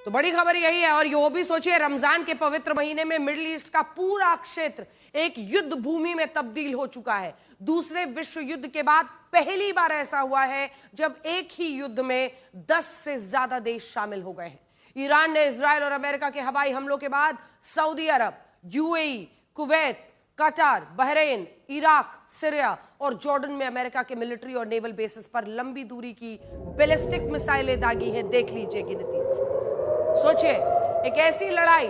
तो बड़ी खबर यही है। और वो भी सोचिए, रमजान के पवित्र महीने में मिडिल ईस्ट का पूरा क्षेत्र एक युद्ध भूमि में तब्दील हो चुका है। दूसरे विश्व युद्ध के बाद पहली बार ऐसा हुआ है जब एक ही युद्ध में 10 से ज्यादा देश शामिल हो गए हैं। ईरान ने इजराइल और अमेरिका के हवाई हमलों के बाद सऊदी अरब, यूएई, कुवैत, कतार, बहरीन, इराक, सीरिया और जॉर्डन में अमेरिका के मिलिट्री और नेवल बेसिस पर लंबी दूरी की बैलिस्टिक मिसाइलें दागी हैं। देख लीजिए गिनती से। सोचिए, एक ऐसी लड़ाई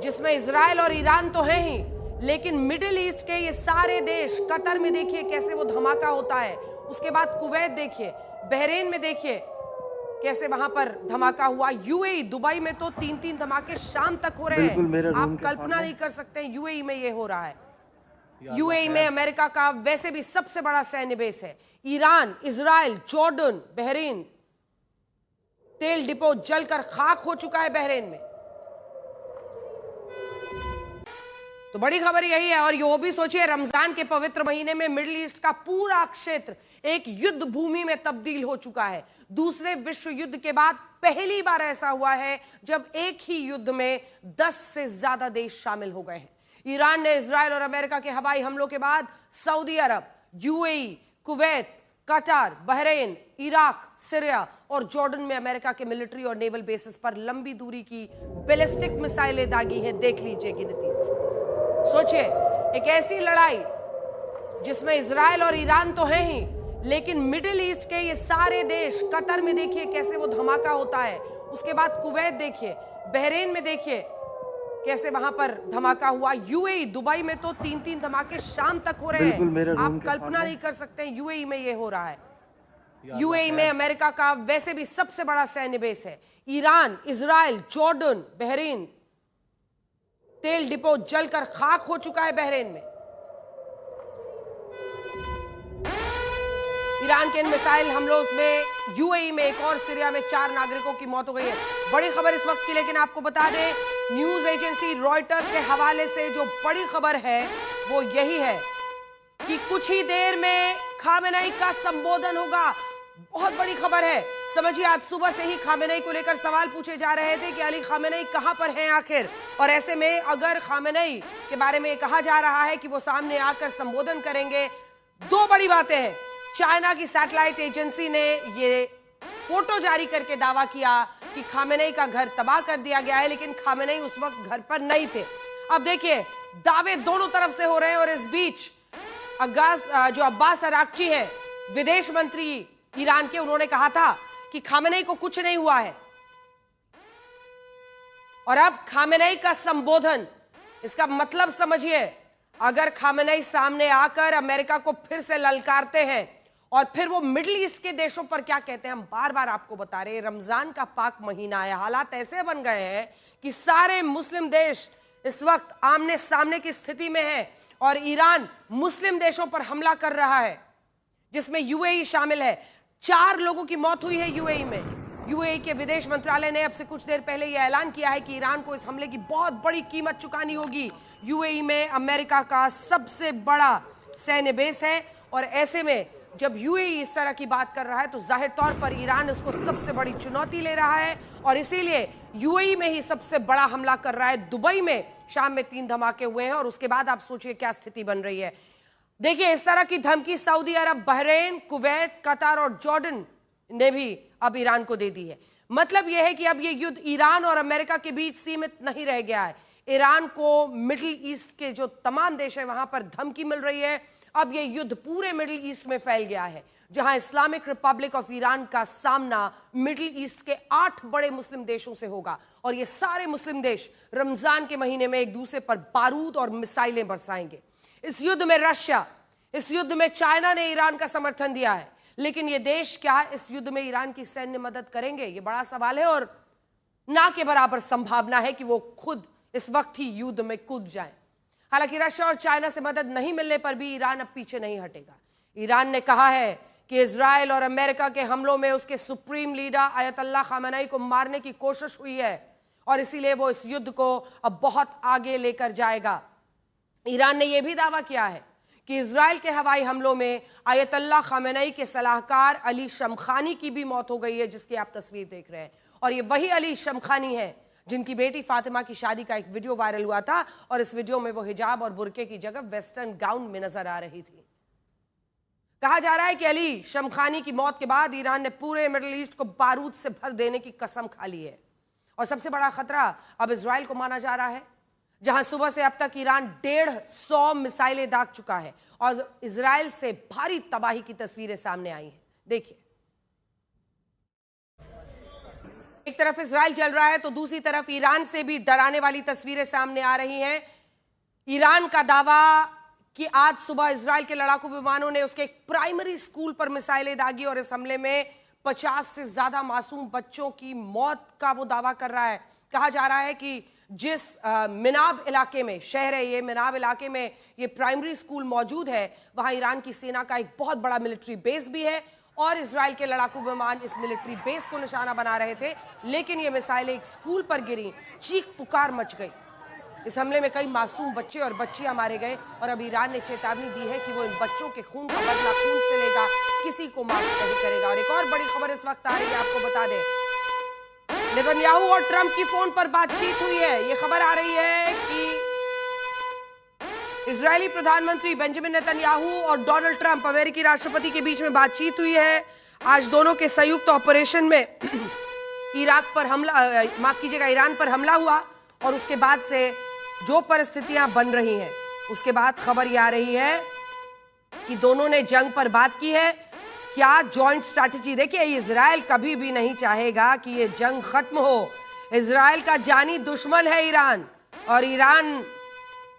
जिसमें इजराइल और ईरान तो है ही, लेकिन मिडिल ईस्ट के ये सारे देश, कतर में देखिए कैसे वो धमाका होता है, उसके बाद कुवैत देखिए, बहरीन में देखिए कैसे वहां पर धमाका हुआ, यूएई, दुबई में तो 3-3 धमाके शाम तक हो रहे हैं। आप कल्पना नहीं कर सकते यूएई में ये हो रहा है। यूएई में अमेरिका का वैसे भी सबसे बड़ा सैन्य बेस है। ईरान, इजराइल, जॉर्डन, बहरीन, तेल डिपो जलकर खाक हो चुका है बहरीन में। तो बड़ी खबर यही है। और वो भी सोचिए, रमजान के पवित्र महीने में मिडिल ईस्ट का पूरा क्षेत्र एक युद्ध भूमि में तब्दील हो चुका है। दूसरे विश्व युद्ध के बाद पहली बार ऐसा हुआ है जब एक ही युद्ध में 10 से ज्यादा देश शामिल हो गए हैं। ईरान ने इजराइल और अमेरिका के हवाई हमलों के बाद सऊदी अरब, यूएई, कुवैत, कतार, बहरीन, इराक, सीरिया और जॉर्डन में अमेरिका के मिलिट्री और नेवल बेसिस पर लंबी दूरी की बैलिस्टिक मिसाइलें दागी हैं। देख लीजिए गिनती से। सोचिए, एक ऐसी लड़ाई जिसमें इजराइल और ईरान तो है ही, लेकिन मिडिल ईस्ट के ये सारे देश, कतर में देखिए कैसे वो धमाका होता है, उसके बाद कुवैत देखिए, बहरीन में देखिए कैसे वहां पर धमाका हुआ, यूएई, दुबई में तो 3-3 धमाके शाम तक हो रहे हैं। आप कल्पना नहीं कर सकते यूएई में ये हो रहा है। यूएई में अमेरिका का वैसे भी सबसे बड़ा सैन्य बेस है। ईरान, इजराइल, जॉर्डन, बहरीन, तेल डिपो जलकर खाक हो चुका है बहरीन में। ईरान के इन मिसाइल हमलों में यूएई में एक और सीरिया में 4 नागरिकों की मौत हो गई है। बड़ी खबर इस वक्त की, लेकिन आपको बता दें, न्यूज एजेंसी रॉयटर्स के हवाले से जो बड़ी खबर है वो यही है कि कुछ ही देर में खामेनेई का संबोधन होगा। बहुत बड़ी खबर है। समझिए, आज सुबह से ही खामेनेई को लेकर सवाल पूछे जा रहे थे कि अली खामेनेई कहां पर हैं आखिर। और ऐसे में अगर खामेनेई के बारे में कहा जा रहा है कि वो सामने आकर संबोधन करेंगे, 2 बड़ी बातें हैं। चाइना की सैटेलाइट एजेंसी ने ये फोटो जारी करके दावा किया कि खामेनेई का घर तबाह कर दिया गया है, लेकिन खामेनेई उस वक्त घर पर नहीं थे। अब देखिए, दावे दोनों तरफ से हो रहे हैं। और इस बीच जो अब्बास अराक्ची है, विदेश मंत्री ईरान के, उन्होंने कहा था कि खामेनेई को कुछ नहीं हुआ है। और अब खामेनेई का संबोधन, इसका मतलब समझिए, अगर खामेनेई सामने आकर अमेरिका को फिर से ललकारते हैं और फिर वो मिडिल ईस्ट के देशों पर क्या कहते हैं, हम बार बार आपको बता रहे हैं, रमजान का पाक महीना है, हालात ऐसे बन गए हैं कि सारे मुस्लिम देश इस वक्त आमने सामने की स्थिति में है और ईरान मुस्लिम देशों पर हमला कर रहा है, जिसमें यूएई शामिल है। 4 लोगों की मौत हुई है यूएई में। यूएई के विदेश मंत्रालय ने अब से कुछ देर पहले यह ऐलान किया है कि ईरान को इस हमले की बहुत बड़ी कीमत चुकानी होगी। यूएई में अमेरिका का सबसे बड़ा सैन्य बेस है और ऐसे में जब यूएई इस तरह की बात कर रहा है तो जाहिर तौर पर ईरान उसको सबसे बड़ी चुनौती ले रहा है और इसीलिए यूएई में ही सबसे बड़ा हमला कर रहा है। दुबई में शाम में 3 धमाके हुए हैं और उसके बाद आप सोचिए क्या स्थिति बन रही है। देखिए, इस तरह की धमकी सऊदी अरब, बहरीन, कुवैत, कतार और जॉर्डन ने भी अब ईरान को दे दी है। मतलब यह है कि अब यह युद्ध ईरान और अमेरिका के बीच सीमित नहीं रह गया है। ईरान को मिडिल ईस्ट के जो तमाम देश है वहां पर धमकी मिल रही है। अब यह युद्ध पूरे मिडिल ईस्ट में फैल गया है, जहां इस्लामिक रिपब्लिक ऑफ ईरान का सामना मिडिल ईस्ट के 8 बड़े मुस्लिम देशों से होगा और ये सारे मुस्लिम देश रमजान के महीने में एक दूसरे पर बारूद और मिसाइलें बरसाएंगे। इस युद्ध में रशिया, इस युद्ध में चाइना ने ईरान का समर्थन दिया है, लेकिन ये देश क्या इस युद्ध में ईरान की सैन्य मदद करेंगे, ये बड़ा सवाल है और ना के बराबर संभावना है कि वो खुद इस वक्त ही युद्ध में कूद जाएं। हालांकि रशिया और चाइना से मदद नहीं मिलने पर भी ईरान अब पीछे नहीं हटेगा। ईरान ने कहा है कि इजराइल और अमेरिका के हमलों में उसके सुप्रीम लीडर अयतुल्लाह खामेनेई को मारने की कोशिश हुई है और इसीलिए वो इस युद्ध को अब बहुत आगे लेकर जाएगा। ईरान ने यह भी दावा किया है कि इजराइल के हवाई हमलों में आयतुल्लाह खामेनी के सलाहकार अली शमखानी की भी मौत हो गई है, जिसकी आप तस्वीर देख रहे हैं। और ये वही अली शमखानी है जिनकी बेटी फातिमा की शादी का एक वीडियो वायरल हुआ था और इस वीडियो में वो हिजाब और बुर्के की जगह वेस्टर्न गाउन में नजर आ रही थी। कहा जा रहा है कि अली शमखानी की मौत के बाद ईरान ने पूरे मिडिल ईस्ट को बारूद से भर देने की कसम खा ली है। और सबसे बड़ा खतरा अब इजराइल को माना जा रहा है, जहां सुबह से अब तक ईरान 150 मिसाइलें दाग चुका है और इजराइल से भारी तबाही की तस्वीरें सामने आई हैं। देखिए, एक तरफ इजराइल चल रहा है तो दूसरी तरफ ईरान से भी डराने वाली तस्वीरें सामने आ रही हैं। ईरान का दावा कि आज सुबह इजराइल के लड़ाकू विमानों ने उसके एक प्राइमरी स्कूल पर मिसाइलें दागी और इस हमले में 50 से ज्यादा मासूम बच्चों की मौत का वो दावा कर रहा है। कहा जा रहा है कि जिस मिनाब इलाके में शहर है, ये मिनाब इलाके में ये प्राइमरी स्कूल मौजूद है, वहां ईरान की सेना का एक बहुत बड़ा मिलिट्री बेस भी है और इजराइल के लड़ाकू विमान इस मिलिट्री बेस को निशाना बना रहे थे, लेकिन ये मिसाइलें एक स्कूल पर गिरी, चीख पुकार मच गई। इस हमले में कई मासूम बच्चे और बच्चियां मारे गए और अब ईरान ने चेतावनी दी है कि वो इन बच्चों के खून का बदला खून से लेगा, किसी को माफ नहीं करेगा। और एक और बड़ी खबर इस वक्त आ रही है, आपको बता दें, नेतन्याहू और ट्रंप की फोन पर बातचीत हुई है। ये खबर आ रही है कि इजरायली प्रधानमंत्री बेंजामिन नेतन्याहू और डोनाल्ड ट्रंप अमेरिकी राष्ट्रपति के बीच में बातचीत हुई है। आज दोनों के संयुक्त ऑपरेशन में ईरान पर हमला हुआ और उसके बाद से जो परिस्थितियां बन रही हैं, उसके बाद खबर यह आ रही है कि दोनों ने जंग पर बात की है। क्या जॉइंट स्ट्रैटेजी, देखिए इजराइल कभी भी नहीं चाहेगा कि ये जंग खत्म हो। इजराइल का जानी दुश्मन है ईरान और ईरान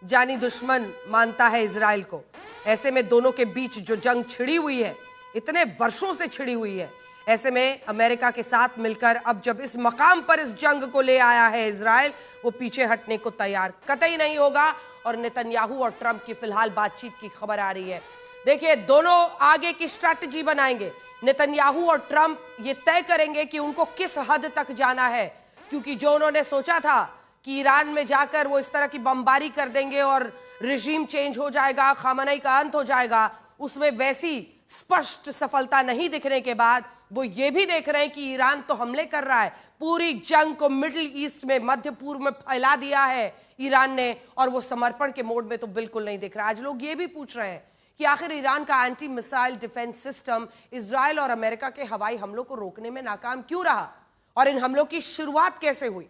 जानी दुश्मन मानता है इजराइल को। ऐसे में दोनों के बीच जो जंग छिड़ी हुई है, इतने वर्षों से छिड़ी हुई है, ऐसे में अमेरिका के साथ मिलकर अब जब इस मकाम पर इस जंग को ले आया है इजराइल, वो पीछे हटने को तैयार कतई नहीं होगा। और नेतन्याहू और ट्रंप की फिलहाल बातचीत की खबर आ रही है। देखिए, दोनों आगे की स्ट्रैटेजी बनाएंगे। नेतन्याहू और ट्रंप ये तय करेंगे कि उनको किस हद तक जाना है, क्योंकि जो उन्होंने सोचा था कि ईरान में जाकर वो इस तरह की बमबारी कर देंगे और रिजीम चेंज हो जाएगा, खामेनी का अंत हो जाएगा, उसमें वैसी स्पष्ट सफलता नहीं दिखने के बाद वो ये भी देख रहे हैं कि ईरान तो हमले कर रहा है, पूरी जंग को मिडिल ईस्ट में, मध्य पूर्व में फैला दिया है ईरान ने, और वो समर्पण के मोड में तो बिल्कुल नहीं दिख रहा। आज लोग ये भी पूछ रहे हैं कि आखिर ईरान का anti missile defence system Israel और अमेरिका के हवाई हमलों को रोकने में नाकाम क्यों रहा और इन हमलों की शुरुआत कैसे हुई।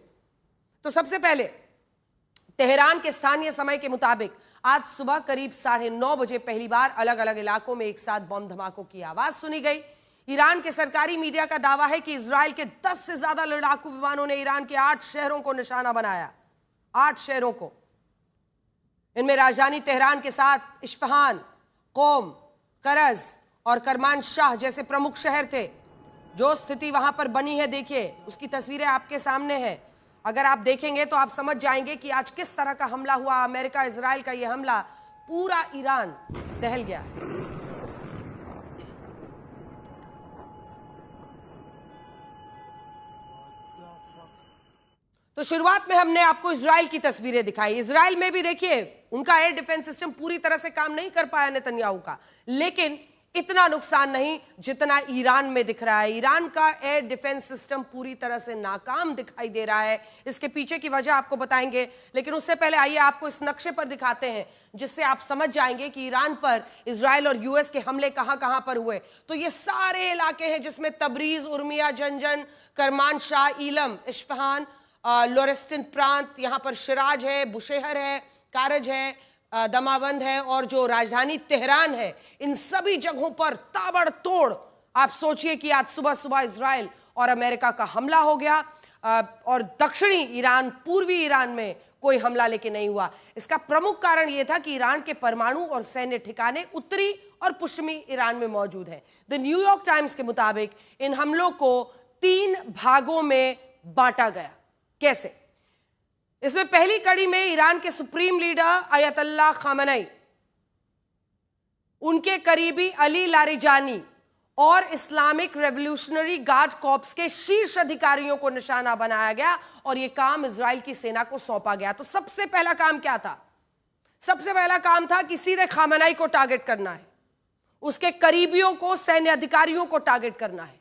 तो सबसे पहले तेहरान के स्थानीय समय के मुताबिक आज सुबह करीब 9:30 बजे पहली बार अलग अलग इलाकों में एक साथ बम धमाकों की आवाज सुनी गई। ईरान के सरकारी मीडिया का दावा है कि इजराइल के 10 से ज्यादा लड़ाकू विमानों ने ईरान के 8 शहरों को निशाना बनाया, 8 शहरों को। इनमें राजधानी तेहरान के साथ इस्फहान, कोम, करज और करमानशाह जैसे प्रमुख शहर थे। जो स्थिति वहां पर बनी है, देखिए उसकी तस्वीरें आपके सामने हैं। अगर आप देखेंगे तो आप समझ जाएंगे कि आज किस तरह का हमला हुआ। अमेरिका इजराइल का यह हमला, पूरा ईरान दहल गया है। तो शुरुआत में हमने आपको इजराइल की तस्वीरें दिखाई। इजराइल में भी देखिए उनका एयर डिफेंस सिस्टम पूरी तरह से काम नहीं कर पाया नेतन्याहू का, लेकिन इतना नुकसान नहीं जितना ईरान में दिख रहा है। ईरान का एयर डिफेंस सिस्टम पूरी तरह से नाकाम दिखाई दे रहा है। इसके पीछे की वजह आपको बताएंगे, लेकिन उससे पहले आइए आपको इस नक्शे पर दिखाते हैं, जिससे आप समझ जाएंगे कि ईरान पर इजराइल और यूएस के हमले कहां कहां पर हुए। तो ये सारे इलाके हैं जिसमें तबरीज, उर्मिया, जंजन, करमानशाह, इलम, इस्फहान, लोरेस्टिन प्रांत, यहाँ पर शिराज है, बुशेहर है, कारज है, दमावंद है और जो राजधानी तेहरान है, इन सभी जगहों पर ताबड़तोड़ आप सोचिए कि आज सुबह सुबह इजराइल और अमेरिका का हमला हो गया और दक्षिणी ईरान, पूर्वी ईरान में कोई हमला लेके नहीं हुआ। इसका प्रमुख कारण यह था कि ईरान के परमाणु और सैन्य ठिकाने उत्तरी और पश्चिमी ईरान में मौजूद है। द न्यूयॉर्क टाइम्स के मुताबिक इन हमलों को 3 भागों में बांटा गया। कैसे? इसमें पहली कड़ी में ईरान के सुप्रीम लीडर आयतुल्लाह खामेनी, उनके करीबी अली लारिजानी और इस्लामिक रेवोल्यूशनरी गार्ड कॉर्प्स के शीर्ष अधिकारियों को निशाना बनाया गया और यह काम इजराइल की सेना को सौंपा गया। तो सबसे पहला काम क्या था? सबसे पहला काम था कि सीधे खामेनेई को टारगेट करना है, उसके करीबियों को, सैन्य अधिकारियों को टारगेट करना है।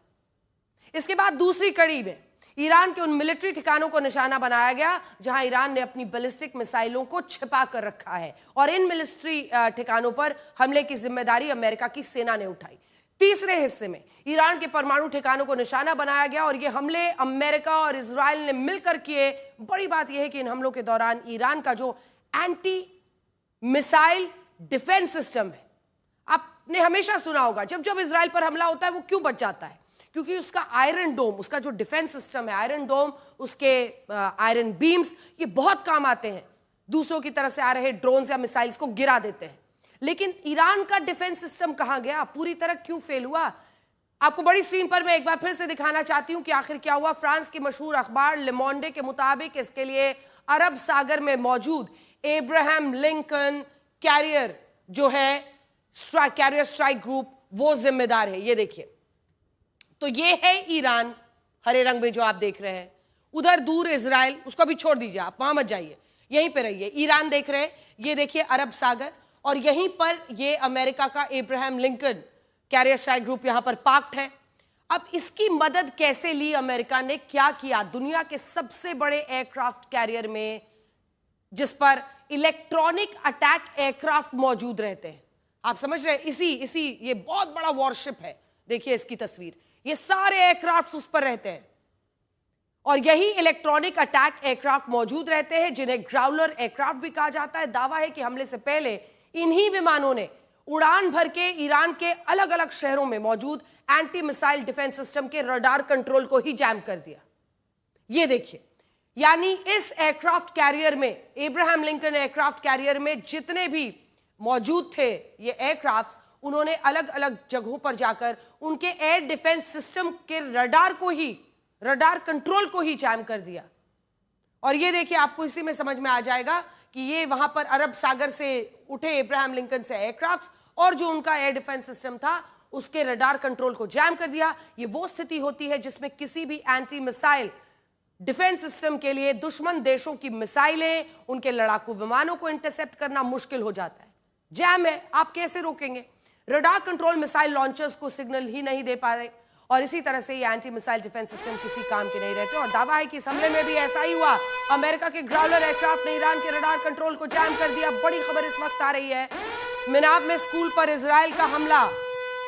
इसके बाद दूसरी कड़ी में ईरान के उन मिलिट्री ठिकानों को निशाना बनाया गया जहां ईरान ने अपनी बैलिस्टिक मिसाइलों को छिपा कर रखा है, और इन मिलिट्री ठिकानों पर हमले की जिम्मेदारी अमेरिका की सेना ने उठाई। तीसरे हिस्से में ईरान के परमाणु ठिकानों को निशाना बनाया गया और ये हमले अमेरिका और इजराइल ने मिलकर किए। बड़ी बात यह है कि इन हमलों के दौरान ईरान का जो एंटी मिसाइल डिफेंस सिस्टम है, आपने हमेशा सुना होगा जब जब इजराइल पर हमला होता है वो क्यों बच जाता है, क्योंकि उसका आयरन डोम, उसका जो डिफेंस सिस्टम है, आयरन डोम, उसके आयरन बीम्स, ये बहुत काम आते हैं, दूसरों की तरफ से आ रहे ड्रोन्स या मिसाइल्स को गिरा देते हैं। लेकिन ईरान का डिफेंस सिस्टम कहां गया, पूरी तरह क्यों फेल हुआ? आपको बड़ी स्क्रीन पर मैं एक बार फिर से दिखाना चाहती हूं कि आखिर क्या हुआ। फ्रांस की मशहूर अखबार ले मोंडे के मुताबिक इसके लिए अरब सागर में मौजूद एब्राहम लिंकन कैरियर जो है कैरियर स्ट्राइक ग्रुप, वो जिम्मेदार है। ये देखिए, तो ये है ईरान, हरे रंग में जो आप देख रहे हैं। उधर दूर इजराइल, उसको भी छोड़ दीजिए, आप वहां मत जाइए, यहीं पे रहिए। ईरान देख रहे हैं, ये देखिए अरब सागर, और यहीं पर ये अमेरिका का Abraham Lincoln carrier strike group यहां पर पार्क्ड है। अब इसकी मदद कैसे ली अमेरिका ने, क्या किया? दुनिया के सबसे बड़े एयरक्राफ्ट कैरियर में, जिस पर इलेक्ट्रॉनिक अटैक एयरक्राफ्ट मौजूद रहते हैं, आप समझ रहे हैं, इसी ये बहुत बड़ा वॉरशिप है, देखिए इसकी तस्वीर, ये सारे एयरक्राफ्ट उस पर रहते हैं, और यही इलेक्ट्रॉनिक अटैक एयरक्राफ्ट मौजूद रहते हैं जिन्हें ग्राउलर एयरक्राफ्ट भी कहा जाता है। दावा है कि हमले से पहले इन्हीं विमानों ने उड़ान भर के ईरान के अलग अलग शहरों में मौजूद एंटी मिसाइल डिफेंस सिस्टम के रडार कंट्रोल को ही जैम कर दिया। ये देखिए, यानी इस एयरक्राफ्ट कैरियर में, एब्राहम लिंकन एयरक्राफ्ट कैरियर में जितने भी मौजूद थे ये एयरक्राफ्ट, उन्होंने अलग अलग जगहों पर जाकर उनके एयर डिफेंस सिस्टम के रडार कंट्रोल को ही जैम कर दिया। और ये देखिए, आपको इसी में समझ में आ जाएगा कि ये वहां पर अरब सागर से उठे एब्राहम लिंकन से एयरक्राफ्ट और जो उनका एयर डिफेंस सिस्टम था उसके रडार कंट्रोल को जैम कर दिया। ये वो स्थिति होती है जिसमें किसी भी एंटी मिसाइल डिफेंस सिस्टम के लिए दुश्मन देशों की मिसाइलें, उनके लड़ाकू विमानों को इंटरसेप्ट करना मुश्किल हो जाता है। जैम है, आप कैसे रोकेंगे? रडार कंट्रोल मिसाइल लॉन्चर्स को सिग्नल ही नहीं दे पा रहे, और इसी तरह से ये एंटी मिसाइल डिफेंस सिस्टम किसी काम के नहीं रहते। और दावा है कि इस हमले में भी ऐसा ही हुआ। अमेरिका के ग्राउलर एयरक्राफ्ट ने ईरान के रडार कंट्रोल को जैम कर दिया। बड़ी खबर इस वक्त आ रही है, मिनाब में स्कूल पर इजराइल का हमला।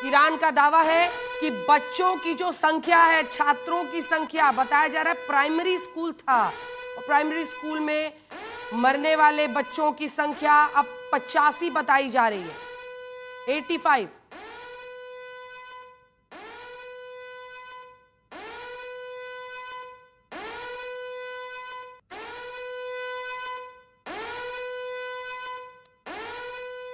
ईरान का दावा है कि बच्चों की जो संख्या है, छात्रों की संख्या, बताया जा रहा है प्राइमरी स्कूल था, और प्राइमरी स्कूल में मरने वाले बच्चों की संख्या अब 85 बताई जा रही है, 85।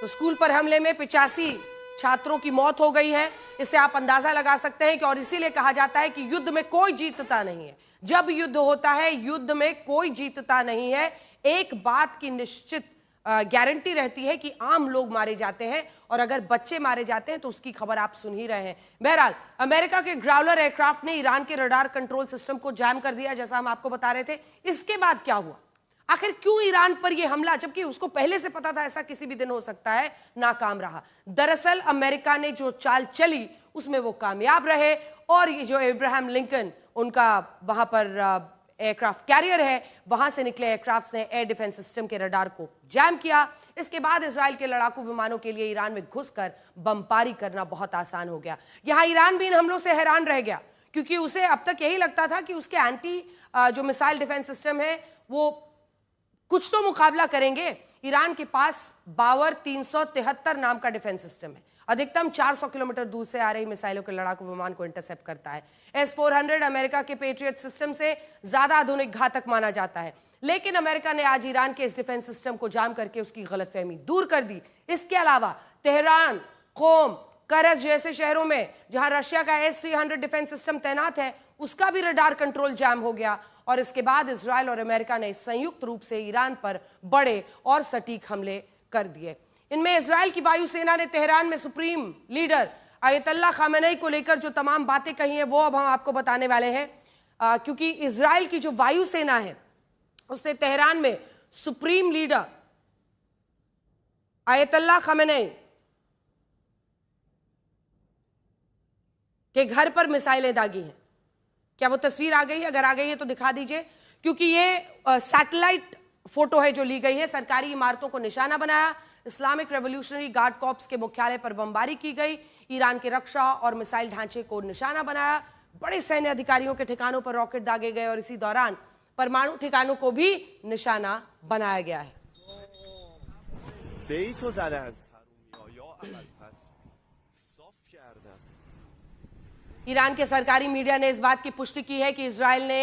तो स्कूल पर हमले में 85 छात्रों की मौत हो गई है। इससे आप अंदाजा लगा सकते हैं कि, और इसीलिए कहा जाता है कि युद्ध में कोई जीतता नहीं है। जब युद्ध होता है, युद्ध में कोई जीतता नहीं है। एक बात की निश्चित गारंटी रहती है कि आम लोग मारे जाते हैं, और अगर बच्चे मारे जाते हैं तो उसकी खबर आप सुन ही रहे हैं। बहरहाल, अमेरिका के ग्राउलर एयरक्राफ्ट ने ईरान के रडार कंट्रोल सिस्टम को जैम कर दिया, जैसा हम आपको बता रहे थे। इसके बाद क्या हुआ? आखिर क्यों ईरान पर यह हमला, जबकि उसको पहले से पता था ऐसा किसी भी दिन हो सकता है, नाकाम रहा? दरअसल अमेरिका ने जो चाल चली उसमें वो कामयाब रहे, और ये जो एब्राहम लिंकन उनका वहां पर एयरक्राफ्ट कैरियर है, वहां से निकले एयरक्राफ्ट ने एयर डिफेंस सिस्टम के रडार को जैम किया। इसके बाद इजराइल के लड़ाकू विमानों के लिए ईरान में घुसकर बमबारी करना बहुत आसान हो गया। यहां ईरान भी इन हमलों से हैरान रह गया, क्योंकि उसे अब तक यही लगता था कि उसके एंटी जो मिसाइल डिफेंस सिस्टम है वो कुछ तो मुकाबला करेंगे। ईरान के पास बावर 373 नाम का डिफेंस सिस्टम है, अधिकतम 400 किलोमीटर दूर से आ रही मिसाइलों के लड़ाकू विमान को इंटरसेप्ट करता है। S-400 अमेरिका के पेट्रियट सिस्टम से ज्यादा आधुनिक घातक माना जाता है, लेकिन अमेरिका ने आज ईरान के इस डिफेंस सिस्टम को जाम करके उसकी गलतफहमी दूर कर दी। इसके अलावा तेहरान, कोम, करज जैसे शहरों में जहां रशिया का S-300 डिफेंस सिस्टम तैनात है, उसका भी रडार कंट्रोल जैम हो गया। और इसके बाद इजराइल और अमेरिका ने संयुक्त रूप से ईरान पर बड़े और सटीक हमले कर दिए। इनमें इजराइल की वायुसेना ने तेहरान में सुप्रीम लीडर अयतुल्लाह खामेनेई को लेकर जो तमाम बातें कही हैं वो अब हम आपको बताने वाले हैं, क्योंकि इजराइल की जो वायुसेना है उसने तेहरान में सुप्रीम लीडर आयतुल्लाह खमेनी के घर पर मिसाइलें दागी हैं। क्या वो तस्वीर आ गई है? अगर आ गई है तो दिखा दीजिए, क्योंकि ये सैटेलाइट फोटो है जो ली गई है। सरकारी इमारतों को निशाना बनाया, इस्लामिक रेवोल्यूशनरी गार्ड कॉर्प्स के मुख्यालय पर बमबारी की गई, ईरान के रक्षा और मिसाइल ढांचे को निशाना बनाया, बड़े सैन्य अधिकारियों के ठिकानों पर रॉकेट दागे गए और इसी दौरान परमाणु ठिकानों को भी निशाना बनाया गया है। ईरान के सरकारी मीडिया ने इस बात की पुष्टि की है कि इजराइल ने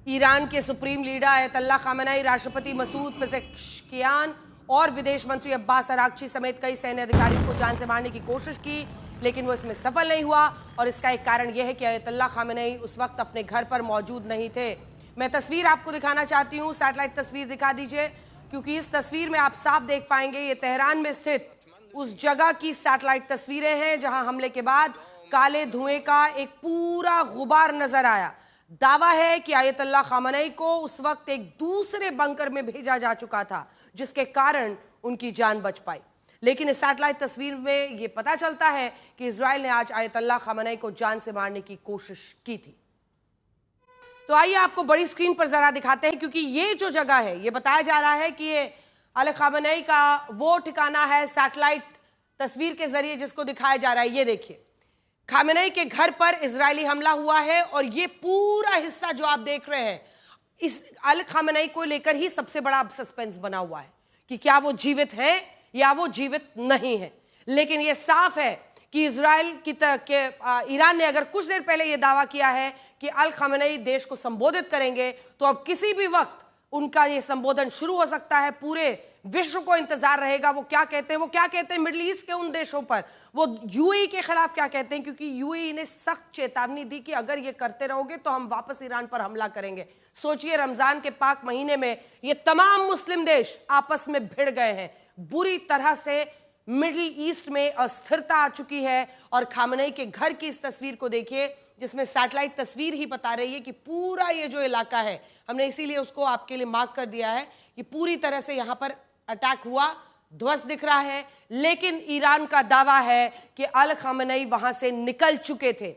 ईरान के सुप्रीम लीडर आयतुल्लाह खामेनी, राष्ट्रपति मसूद पेज़ेश्कियान और विदेश मंत्री अब्बास अरागची समेत कई सैन्य अधिकारियों को जान से मारने की कोशिश की, लेकिन वो इसमें सफल नहीं हुआ। और इसका एक कारण यह है कि आयतुल्लाह खामेनी उस वक्त अपने घर पर मौजूद नहीं थे। मैं तस्वीर आपको दिखाना चाहती हूँ, सैटेलाइट तस्वीर दिखा दीजिए, क्योंकि इस तस्वीर में आप साफ देख पाएंगे ये तेहरान में स्थित उस जगह की सैटेलाइट तस्वीरें हैं जहां हमले के बाद काले धुएं का एक पूरा गुबार नजर आया। दावा है कि आयतुल्लाह खामेनी को उस वक्त एक दूसरे बंकर में भेजा जा चुका था, जिसके कारण उनकी जान बच पाई। लेकिन इस सैटेलाइट तस्वीर में यह पता चलता है कि इजराइल ने आज आयतुल्लाह खामेनी को जान से मारने की कोशिश की थी। तो आइए आपको बड़ी स्क्रीन पर जरा दिखाते हैं, क्योंकि ये जो जगह है, ये बताया जा रहा है कि ये अली खामेनी का वो ठिकाना है सैटेलाइट तस्वीर के जरिए जिसको दिखाया जा रहा है। ये देखिए, खामेनी के घर पर इजरायली हमला हुआ है और ये पूरा हिस्सा जो आप देख रहे हैं, इस अली खामेनी को लेकर ही सबसे बड़ा सस्पेंस बना हुआ है कि क्या वो जीवित है या वो जीवित नहीं है। लेकिन ये साफ है कि इजराइल ईरान ने अगर कुछ देर पहले ये दावा किया है कि अल खामेनी देश को संबोधित करेंगे, तो अब किसी भी वक्त उनका ये संबोधन शुरू हो सकता है। पूरे विश्व को इंतजार रहेगा वो क्या कहते हैं। वो क्या कहते हैं मिडिल ईस्ट के उन देशों पर, वो यूएई के खिलाफ क्या कहते हैं, क्योंकि यूएई ने सख्त चेतावनी दी कि अगर ये करते रहोगे तो हम वापस ईरान पर हमला करेंगे। सोचिए, रमजान के पाक महीने में ये तमाम मुस्लिम देश आपस में भिड़ गए हैं। बुरी तरह से मिडिल ईस्ट में अस्थिरता आ चुकी है। और खामेनी के घर की इस तस्वीर को देखिए, जिसमें सैटेलाइट तस्वीर ही बता रही है कि पूरा ये जो इलाका है, हमने इसीलिए उसको आपके लिए मार्क कर दिया है, ये पूरी तरह से यहां पर अटैक हुआ, ध्वस्त दिख रहा है। लेकिन ईरान का दावा है कि अल खामेनी वहां से निकल चुके थे।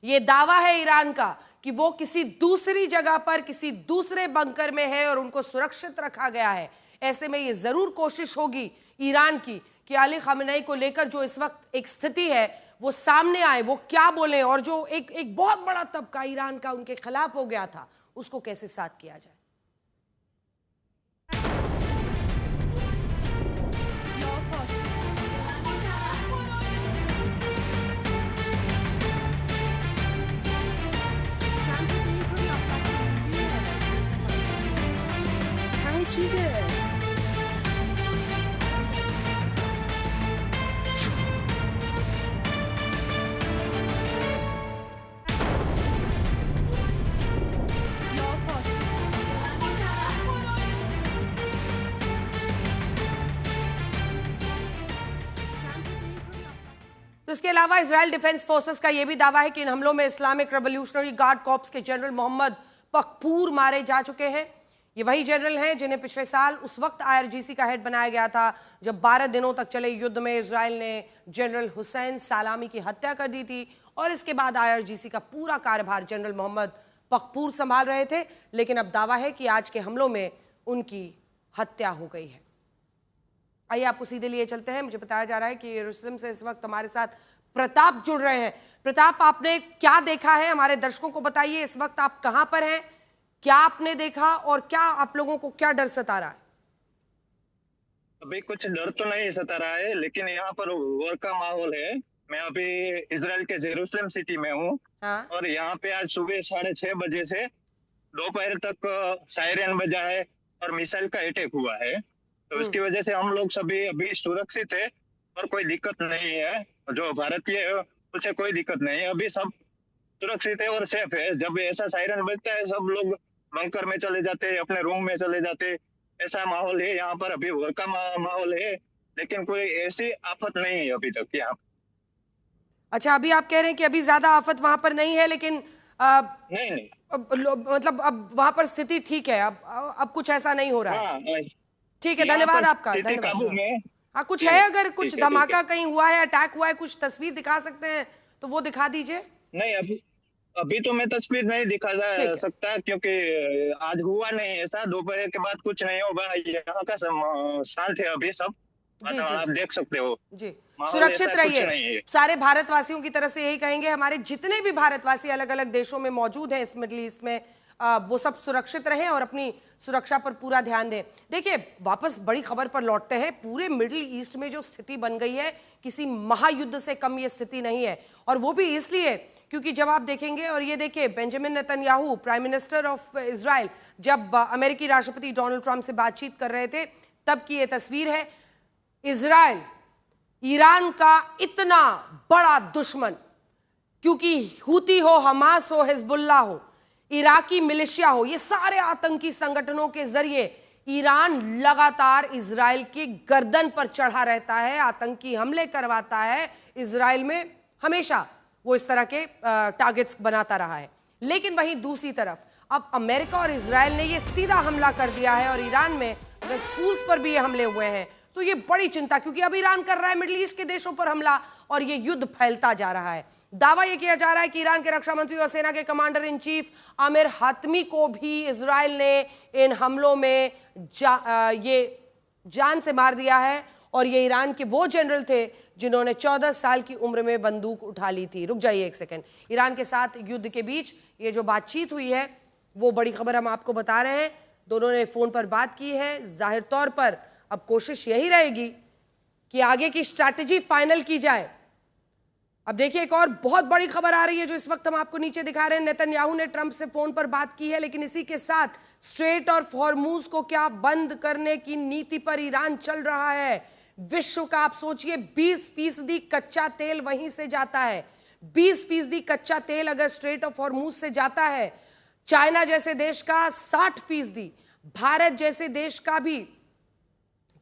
ये दावा है ईरान का कि वो किसी दूसरी जगह पर किसी दूसरे बंकर में है और उनको सुरक्षित रखा गया है। ऐसे में ये जरूर कोशिश होगी ईरान की कि अली खामेनी को लेकर जो इस वक्त एक स्थिति है वो सामने आए, वो क्या बोले, और जो एक बहुत बड़ा तबका ईरान का उनके खिलाफ हो गया था, उसको कैसे साथ किया जाए। इसके अलावा इजराइल डिफेंस फोर्सेस का यह भी दावा है कि इन हमलों में इस्लामिक रेवोल्यूशनरी गार्ड कॉर्प्स के जनरल मोहम्मद पकपूर मारे जा चुके हैं। ये वही जनरल हैं जिन्हें पिछले साल उस वक्त आईआरजीसी का हेड बनाया गया था जब 12 दिनों तक चले युद्ध में इजराइल ने जनरल हुसैन सालामी की हत्या कर दी थी। और इसके बाद आईआरजीसी का पूरा कार्यभार जनरल मोहम्मद पकपूर संभाल रहे थे। लेकिन अब दावा है कि आज के हमलों में उनकी हत्या हो गई है। आइए आपको सीधे लिए चलते हैं। मुझे बताया जा रहा है कि यरूशलेम से इस वक्त हमारे साथ प्रताप जुड़ रहे हैं। प्रताप, आपने क्या देखा है, हमारे दर्शकों को बताइए। इस वक्त आप कहां पर हैं, क्या आपने देखा और क्या आप लोगों को क्या डर सता रहा है? अभी कुछ डर तो नहीं सता रहा है, लेकिन यहाँ पर वॉर का माहौल है। मैं अभी इजराइल के जेरूसलम सिटी में हूँ। हाँ? और यहाँ पे आज सुबह 6:30 बजे से दोपहर तक सायरन बजा है और मिसाइल का अटैक हुआ है। तो इसकी वजह से हम लोग सभी अभी सुरक्षित है और कोई दिक्कत नहीं है। जो भारतीय है उसे कोई दिक्कत नहीं है, अभी सब सुरक्षित है और सेफ है। जब ऐसा सायरन बजता है सब लोग बंकर में चले जाते हैं, अपने रूम में चले जाते हैं। ऐसा माहौल है यहाँ पर। अभी वॉर का माहौल है, लेकिन कोई ऐसी आफत नहीं है अभी तक यहाँ। अच्छा, अभी आप कह रहे हैं कि अभी ज्यादा आफत वहां पर नहीं है, लेकिन नहीं। मतलब अब वहां पर स्थिति ठीक है, अब कुछ ऐसा नहीं हो रहा है। हाँ, ठीक है, यहाँ धन्यवाद पर आपका, स्थिति धन्यवाद। काबू में। हाँ, कुछ जी, है, अगर कुछ ठीक है, ठीक धमाका है। कहीं हुआ है, अटैक हुआ है, कुछ तस्वीर दिखा सकते हैं तो वो दिखा दीजिए। नहीं, अभी अभी तो मैं तस्वीर नहीं दिखा जा ठीक है। सकता, क्योंकि आज हुआ नहीं ऐसा। दोपहर के बाद कुछ नहीं होगा। यहाँ का शांत है अभी सब। जी जी आप जी देख सकते हो, जी, माहौल ऐसा सुरक्षित कुछ रहिए। नहीं है। सारे भारतवासियों की तरफ से यही कहेंगे, हमारे जितने भी भारतवासी अलग अलग देशों में मौजूद हैं इस मिडल ईस्ट में, वो सब सुरक्षित रहें और अपनी सुरक्षा पर पूरा ध्यान दें। देखिए, वापस बड़ी खबर पर लौटते हैं। पूरे मिडिल ईस्ट में जो स्थिति बन गई है, किसी महायुद्ध से कम ये स्थिति नहीं है, और वो भी इसलिए क्योंकि जब आप देखेंगे, और ये देखिए, Benjamin Netanyahu, prime minister of Israel, जब अमेरिकी राष्ट्रपति डोनाल्ड ट्रंप से बातचीत कर रहे थे, तब की ये तस्वीर है। इजराइल ईरान का इतना बड़ा दुश्मन, क्योंकि हूती हो, हमास हो, हिजबुल्लाह हो, इराकी मिलिशिया हो, ये सारे आतंकी संगठनों के जरिए ईरान लगातार इजराइल के गर्दन पर चढ़ा रहता है, आतंकी हमले करवाता है। इजराइल में हमेशा वो इस तरह के टारगेट्स बनाता रहा है। लेकिन वहीं दूसरी तरफ अब अमेरिका और इजराइल ने ये सीधा हमला कर दिया है, और ईरान में अगर स्कूल्स पर भी ये हमले हुए हैं तो ये बड़ी चिंता, क्योंकि अब ईरान कर रहा है मिडिल ईस्ट के देशों पर हमला, और ये युद्ध फैलता जा रहा है। दावा ये किया जा रहा है कि ईरान के रक्षा मंत्री और सेना के commander in chief Aamir Hatami को भी इजराइल ने इन हमलों में ये जान से मार दिया है, और ये ईरान के वो जनरल थे जिन्होंने 14 साल की उम्र में बंदूक उठा ली थी। रुक जाइए एक सेकेंड। ईरान के साथ युद्ध के बीच ये जो बातचीत हुई है, वो बड़ी खबर हम आपको बता रहे हैं। दोनों ने फोन पर बात की है। जाहिर तौर पर अब कोशिश यही रहेगी कि आगे की स्ट्रैटेजी फाइनल की जाए। अब देखिए, एक और बहुत बड़ी खबर आ रही है जो इस वक्त हम आपको नीचे दिखा रहे हैं। नेतन्याहू ने ट्रंप से फोन पर बात की है, लेकिन इसी के साथ स्ट्रेट और हॉर्मुज को क्या बंद करने की नीति पर ईरान चल रहा है। विश्व का आप सोचिए 20% कच्चा तेल वहीं से जाता है। 20% कच्चा तेल अगर स्ट्रेट ऑफ हॉर्मुज से जाता है, चाइना जैसे देश का 60%, भारत जैसे देश का भी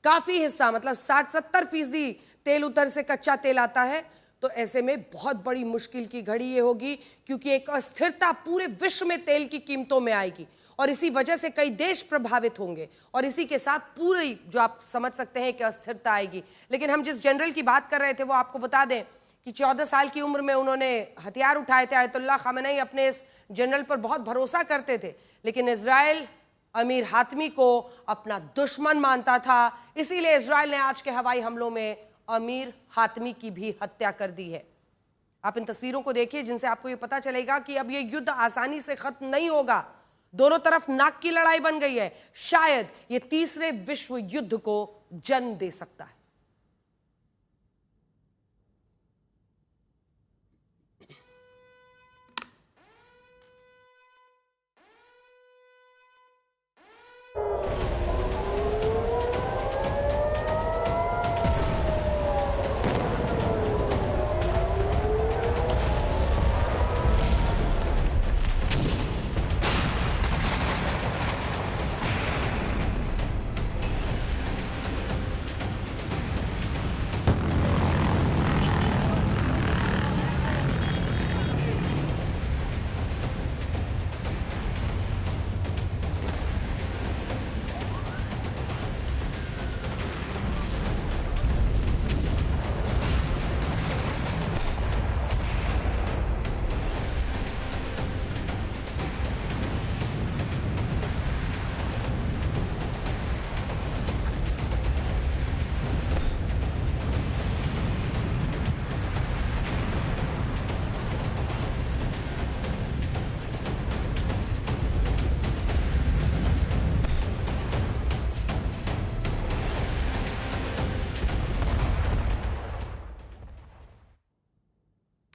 काफी हिस्सा, मतलब 60-70% तेल उधर से कच्चा तेल आता है, तो ऐसे में बहुत बड़ी मुश्किल की घड़ी ये होगी, क्योंकि एक अस्थिरता पूरे विश्व में तेल की कीमतों में आएगी, और इसी वजह से कई देश प्रभावित होंगे, और इसी के साथ पूरी जो आप समझ सकते हैं कि अस्थिरता आएगी। लेकिन हम जिस जनरल की बात कर रहे थे वो आपको बता दें कि 14 साल की उम्र में उन्होंने हथियार उठाए थे। आयतुल्लाह खामेनी अपने इस जनरल पर बहुत भरोसा करते थे, लेकिन इजराइल आमिर हातमी को अपना दुश्मन मानता था। इसीलिए इजराइल ने आज के हवाई हमलों में आमिर हातमी की भी हत्या कर दी है। आप इन तस्वीरों को देखिए, जिनसे आपको ये पता चलेगा कि अब ये युद्ध आसानी से खत्म नहीं होगा। दोनों तरफ नाक की लड़ाई बन गई है। शायद ये तीसरे विश्व युद्ध को जन्म दे सकता है।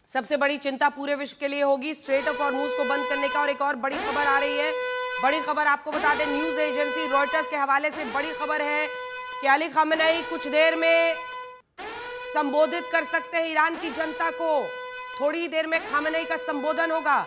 सबसे बड़ी चिंता पूरे विश्व के लिए होगी स्ट्रेट ऑफ हॉर्मुज को बंद करने का। और एक और बड़ी खबर आ रही है। बड़ी खबर आपको बता दें, न्यूज एजेंसी रॉयटर्स के हवाले से बड़ी खबर है कि अली खामेनी कुछ देर में संबोधित कर सकते हैं ईरान की जनता को। थोड़ी देर में खामेनी का संबोधन होगा।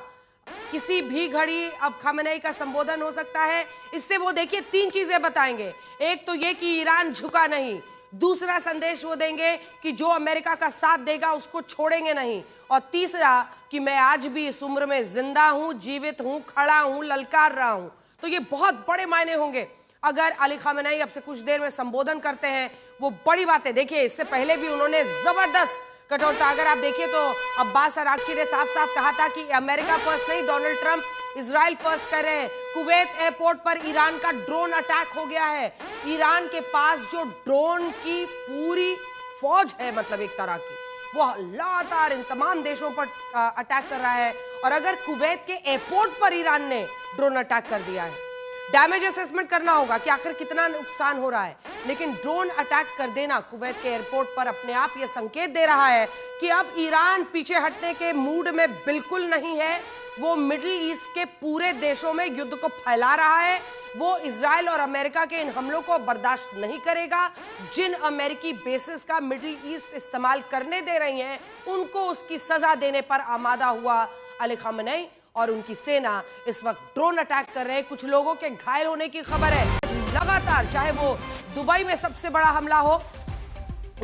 किसी भी घड़ी अब खामेनी का संबोधन हो सकता है। इससे वो देखिए 3 चीजें बताएंगे। एक तो ये कि ईरान झुका नहीं, दूसरा संदेश वो देंगे कि जो अमेरिका का साथ देगा उसको छोड़ेंगे नहीं, और तीसरा कि मैं आज भी इस उम्र में जिंदा हूं, जीवित हूं, खड़ा हूं, ललकार रहा हूं। तो ये बहुत बड़े मायने होंगे। अगर अली खामेनेई अब से कुछ देर में संबोधन करते हैं, वो बड़ी बातें, देखिए इससे पहले भी उन्होंने जबरदस्त कठोरता, अगर आप देखिए तो अब्बास अरागची ने साफ साफ कहा था कि अमेरिका फर्स्ट नहीं, डोनाल्ड ट्रंप इजराइल फर्स्ट कर रहे हैं। कुवैत एयरपोर्ट पर ईरान का ड्रोन अटैक हो गया है। ईरान के पास जो ड्रोन की पूरी फौज है, मतलब एक तरह की, वो लगातार इन तमाम देशों पर अटैक कर रहा है। और अगर कुवैत के एयरपोर्ट पर ईरान ने ड्रोन अटैक कर दिया है, डैमेज असेसमेंट करना होगा कि आखिर कितना नुकसान हो रहा है, लेकिन ड्रोन अटैक कर देना कुवैत के एयरपोर्ट पर अपने आप यह संकेत दे रहा है कि अब ईरान पीछे हटने के मूड में बिल्कुल नहीं है। वो मिडिल ईस्ट के पूरे देशों में युद्ध को फैला रहा है। वो इजराइल और अमेरिका के इन हमलों को बर्दाश्त नहीं करेगा। जिन अमेरिकी बेसिस का मिडिल ईस्ट इस्तेमाल करने दे रही हैं, उनको उसकी सजा देने पर आमादा हुआ अली खामेनेई और उनकी सेना इस वक्त ड्रोन अटैक कर रहे हैं। कुछ लोगों के घायल होने की खबर है लगातार, चाहे वो दुबई में सबसे बड़ा हमला हो,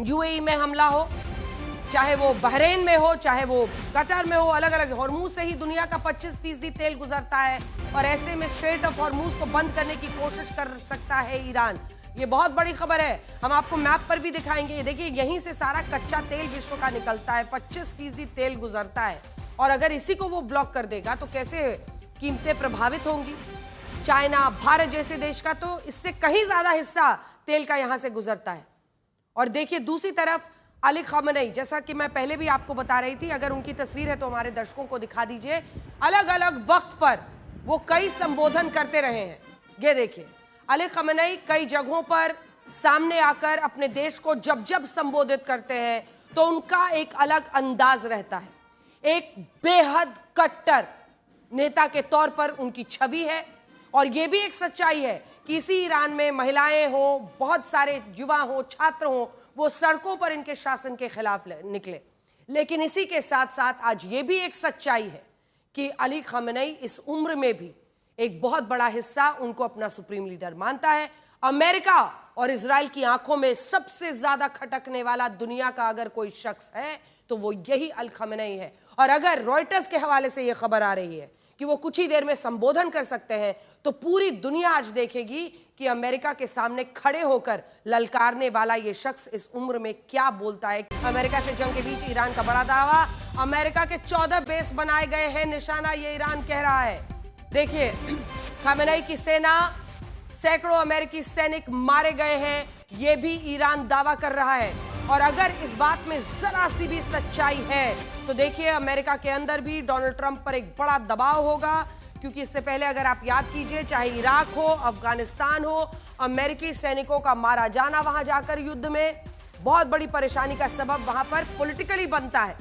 यूएई में हमला हो, चाहे वो बहरीन में हो, चाहे वो कतर में हो, अलग अलग हॉर्मूज से ही दुनिया का 25% तेल गुजरता है और ऐसे में स्ट्रेट ऑफ हॉर्मूज को बंद करने की कोशिश कर सकता है ईरान। ये बहुत बड़ी खबर है, हम आपको मैप पर भी दिखाएंगे। ये देखिए, यहीं से सारा कच्चा तेल विश्व का निकलता है, 25% तेल गुजरता है और अगर इसी को वो ब्लॉक कर देगा तो कैसे कीमतें प्रभावित होंगी। चाइना, भारत जैसे देश का तो इससे कहीं ज्यादा हिस्सा तेल का यहां से गुजरता है। और देखिए दूसरी तरफ अली खामेनेई, जैसा कि मैं पहले भी आपको बता रही थी, अगर उनकी तस्वीर है तो हमारे दर्शकों को दिखा दीजिए। अलग अलग वक्त पर वो कई संबोधन करते रहे हैं। ये देखिए, अली खामेनेई कई जगहों पर सामने आकर अपने देश को जब जब संबोधित करते हैं तो उनका एक अलग अंदाज रहता है। एक बेहद कट्टर नेता के तौर पर उनकी छवि है और यह भी एक सच्चाई है कि इसी ईरान में महिलाएं हो, बहुत सारे युवा हो, छात्र हो, वो सड़कों पर इनके शासन के खिलाफ निकले। लेकिन इसी के साथ साथ आज ये भी एक सच्चाई है कि अली खामेनेई इस उम्र में भी एक बहुत बड़ा हिस्सा उनको अपना सुप्रीम लीडर मानता है। अमेरिका और इजराइल की आंखों में सबसे ज्यादा खटकने वाला दुनिया का अगर कोई शख्स है तो वो यही अली खामेनेई है। और अगर रॉयटर्स के हवाले से यह खबर आ रही है कि वो कुछ ही देर में संबोधन कर सकते हैं, तो पूरी दुनिया आज देखेगी कि अमेरिका के सामने खड़े होकर ललकारने वाला ये शख्स इस उम्र में क्या बोलता है। अमेरिका से जंग के बीच ईरान का बड़ा दावा, अमेरिका के 14 बेस बनाए गए हैं निशाना, ये ईरान कह रहा है। देखिए, खामेनेई की सेना, सैकड़ों अमेरिकी सैनिक मारे गए हैं, ये भी ईरान दावा कर रहा है। और अगर इस बात में जरा सी भी सच्चाई है तो देखिए, अमेरिका के अंदर भी डोनाल्ड ट्रंप पर एक बड़ा दबाव होगा, क्योंकि इससे पहले अगर आप याद कीजिए, चाहे इराक हो, अफगानिस्तान हो, अमेरिकी सैनिकों का मारा जाना वहां जाकर युद्ध में बहुत बड़ी परेशानी का सबब वहां पर पॉलिटिकली बनता है।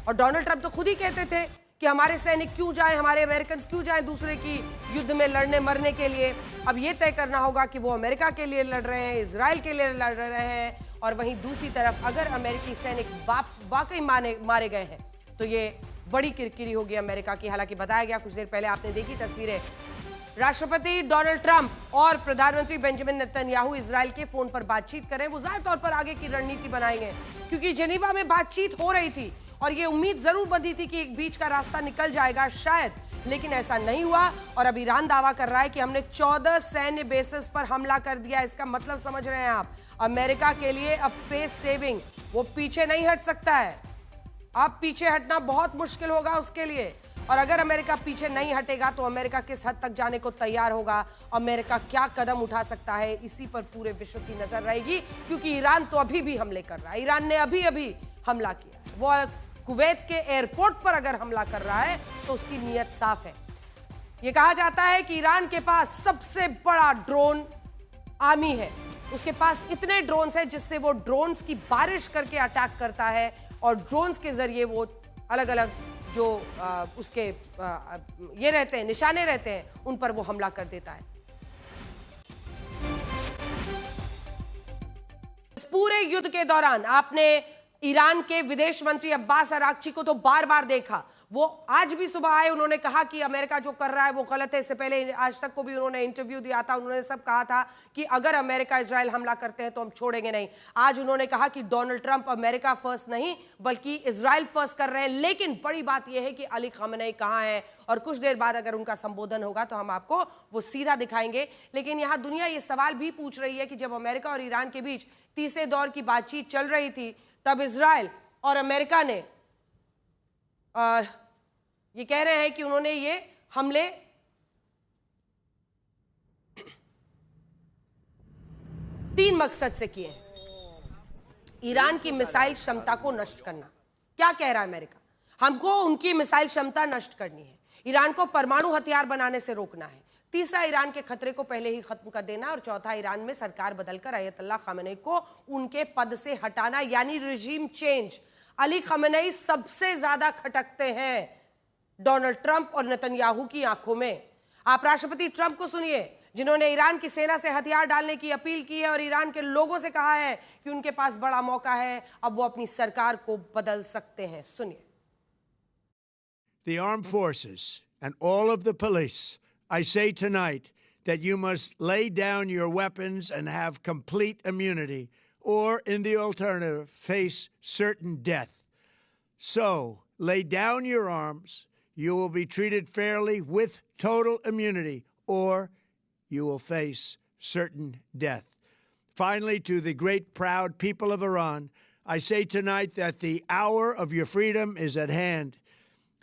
और डोनाल्ड ट्रंप तो खुद ही कहते थे कि हमारे सैनिक क्यों जाएं, हमारे अमेरिकन क्यों जाएं दूसरे की युद्ध में लड़ने मरने के लिए। अब यह तय करना होगा कि वो अमेरिका के लिए लड़ रहे हैं, इजराइल के लिए लड़ रहे हैं, और वहीं दूसरी तरफ अगर अमेरिकी सैनिक वाकई मारे गए हैं तो ये बड़ी किरकिरी होगी अमेरिका की। हालांकि बताया गया, कुछ देर पहले आपने देखी तस्वीरें, राष्ट्रपति डोनाल्ड ट्रंप और प्रधानमंत्री बेंजामिन नेतन्याहू इजराइल के फोन पर बातचीत करें। वो जाहिर तौर पर आगे की रणनीति बनाएंगे, क्योंकि जेनीवा में बातचीत हो रही थी और ये उम्मीद जरूर बंधी थी कि एक बीच का रास्ता निकल जाएगा शायद, लेकिन ऐसा नहीं हुआ। और अब ईरान दावा कर रहा है कि हमने 14 सैन्य बेसिस पर हमला कर दिया। इसका मतलब समझ रहे हैं आप, अमेरिका के लिए अब फेस सेविंग, वो पीछे नहीं हट सकता है। अब पीछे हटना बहुत मुश्किल होगा उसके लिए। और अगर अमेरिका पीछे नहीं हटेगा तो अमेरिका किस हद तक जाने को तैयार होगा, अमेरिका क्या कदम उठा सकता है, इसी पर पूरे विश्व की नजर रहेगी। क्योंकि ईरान तो अभी भी हमले कर रहा है, ईरान ने अभी अभी हमला किया, वो कुवैत के एयरपोर्ट पर अगर हमला कर रहा है तो उसकी नीयत साफ है। यह कहा जाता है कि ईरान के पास सबसे बड़ा ड्रोन आर्मी है, उसके पास इतने ड्रोन्स हैं जिससे वो ड्रोन्स की बारिश करके अटैक करता है और ड्रोन्स के जरिए वो अलग अलग जो उसके ये रहते हैं, निशाने रहते हैं, उन पर वो हमला कर देता है। इस पूरे युद्ध के दौरान आपने ईरान के विदेश मंत्री अब्बास अरागची को तो बार बार देखा, वो आज भी सुबह आए, उन्होंने कहा कि अमेरिका जो कर रहा है वो गलत है। इससे पहले आज तक को भी उन्होंने इंटरव्यू दिया था, उन्होंने सब कहा था कि अगर अमेरिका इजराइल हमला करते हैं तो हम छोड़ेंगे नहीं। आज उन्होंने कहा कि डोनाल्ड ट्रंप अमेरिका फर्स्ट नहीं बल्कि इजराइल फर्स्ट कर रहे हैं। लेकिन बड़ी बात यह है कि अली खामेनेई कहां है, और कुछ देर बाद अगर उनका संबोधन होगा तो हम आपको वो सीधा दिखाएंगे। लेकिन यहां दुनिया ये सवाल भी पूछ रही है कि जब अमेरिका और ईरान के बीच तीसरे दौर की बातचीत चल रही थी, तब इजराइल और अमेरिका ने ये कह रहे हैं कि उन्होंने ये हमले तीन मकसद से किए। ईरान की मिसाइल क्षमता को नष्ट करना। क्या कह रहा है अमेरिका? हमको उनकी मिसाइल क्षमता नष्ट करनी है, ईरान को परमाणु हथियार बनाने से रोकना है, तीसरा ईरान के खतरे को पहले ही खत्म कर देना, और चौथा ईरान में सरकार बदलकर अयतुल्लाह खामेनेई को उनके पद से हटाना, यानी रिजीम चेंज। अली खामेनेई सबसे ज्यादा खटकते हैं डोनाल्ड ट्रंप और नेतन्याहू की आंखों में। आप राष्ट्रपति ट्रंप को सुनिए, जिन्होंने ईरान की सेना से हथियार डालने की अपील की है और ईरान के लोगों से कहा है कि उनके पास बड़ा मौका है, अब वो अपनी सरकार को बदल सकते हैं। सुनिए। The armed forces and all of the police, I say tonight that you must lay down your weapons and have complete immunity, or in the alternative, face certain death. So, lay down your arms. You will be treated fairly with total immunity, or you will face certain death. Finally, to the great, proud people of Iran, I say tonight that the hour of your freedom is at hand.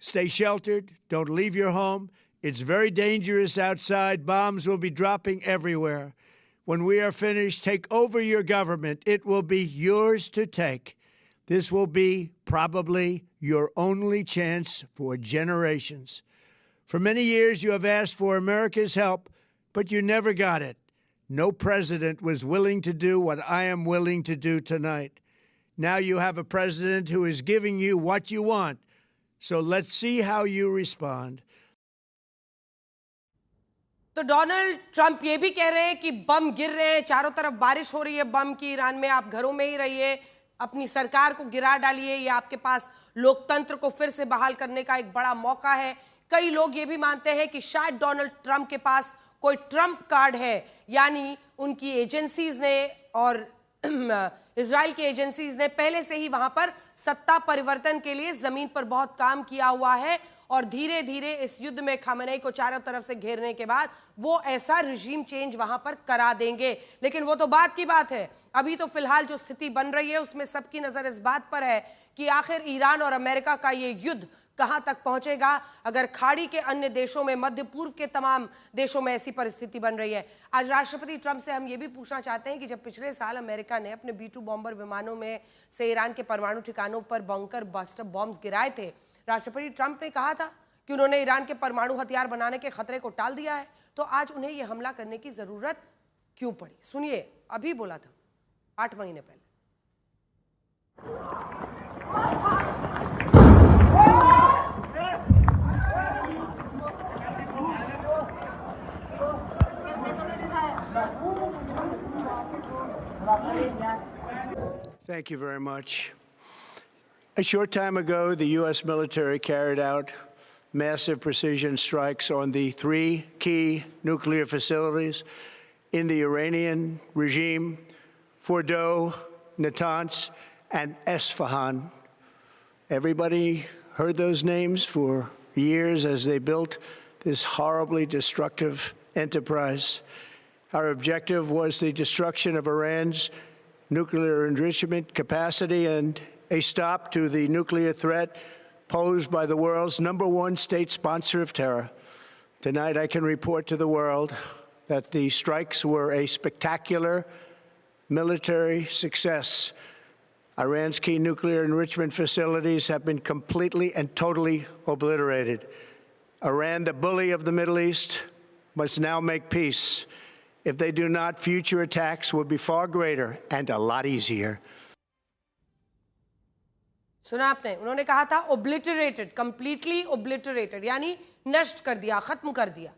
Stay sheltered. Don't leave your home. It's very dangerous outside. Bombs will be dropping everywhere. When we are finished, take over your government. It will be yours to take. This will be probably your only chance for generations. For many years, you have asked for America's help, but you never got it. No president was willing to do what I am willing to do tonight. Now you have a president who is giving you what you want. So let's see how you respond. तो Donald Trump ये भी कह रहे हैं कि बम गिर रहे हैं, चारों तरफ बारिश हो रही है बम की ईरान में, आप घरों में ही रहिए, अपनी सरकार को गिरा डालिए, ये आपके पास लोकतंत्र को फिर से बहाल करने का एक बड़ा मौका है। कई लोग ये भी मानते हैं कि शायद डोनाल्ड ट्रंप के पास कोई ट्रंप कार्ड है, यानी उनकी एजेंसीज ने और इजराइल की एजेंसीज ने पहले से ही वहां पर सत्ता परिवर्तन के लिए जमीन पर बहुत काम किया हुआ है, और धीरे धीरे इस युद्ध में खामेनेई को चारों तरफ से घेरने के बाद वो ऐसा रिजीम चेंज वहां पर करा देंगे। लेकिन वो तो बात की बात है, अभी तो फिलहाल जो स्थिति बन रही है उसमें सबकी नजर इस बात पर है कि आखिर ईरान और अमेरिका का ये युद्ध कहां तक पहुंचेगा। अगर खाड़ी के अन्य देशों में, मध्य पूर्व के तमाम देशों में ऐसी परिस्थिति बन रही है। आज राष्ट्रपति ट्रंप से हम ये भी पूछना चाहते हैं कि जब पिछले साल अमेरिका ने अपने B-2 बॉम्बर विमानों में से ईरान के परमाणु ठिकानों पर बंकर बस्टर बॉम्ब्स गिराए थे, राष्ट्रपति ट्रंप ने कहा था कि उन्होंने ईरान के परमाणु हथियार बनाने के खतरे को टाल दिया है, तो आज उन्हें यह हमला करने की जरूरत क्यों पड़ी? सुनिए, अभी बोला था 8 महीने पहले। Thank you very much. A short time ago, the U.S. military carried out massive precision strikes on the 3 key nuclear facilities in the Iranian regime: Fordow, Natanz, and Esfahan. Everybody heard those names for years as they built this horribly destructive enterprise. Our objective was the destruction of Iran's nuclear enrichment capacity and a stop to the nuclear threat posed by the world's #1 state sponsor of terror. Tonight, I can report to the world that the strikes were a spectacular military success. Iran's key nuclear enrichment facilities have been completely and totally obliterated. Iran, the bully of the Middle East, must now make peace. If they do not, future attacks will be far greater and a lot easier. सुना आपने, उन्होंने कहा था ओब्लिटरेटेड, completely ओब्लिटरेटेड, यानी नष्ट कर दिया, खत्म कर दिया।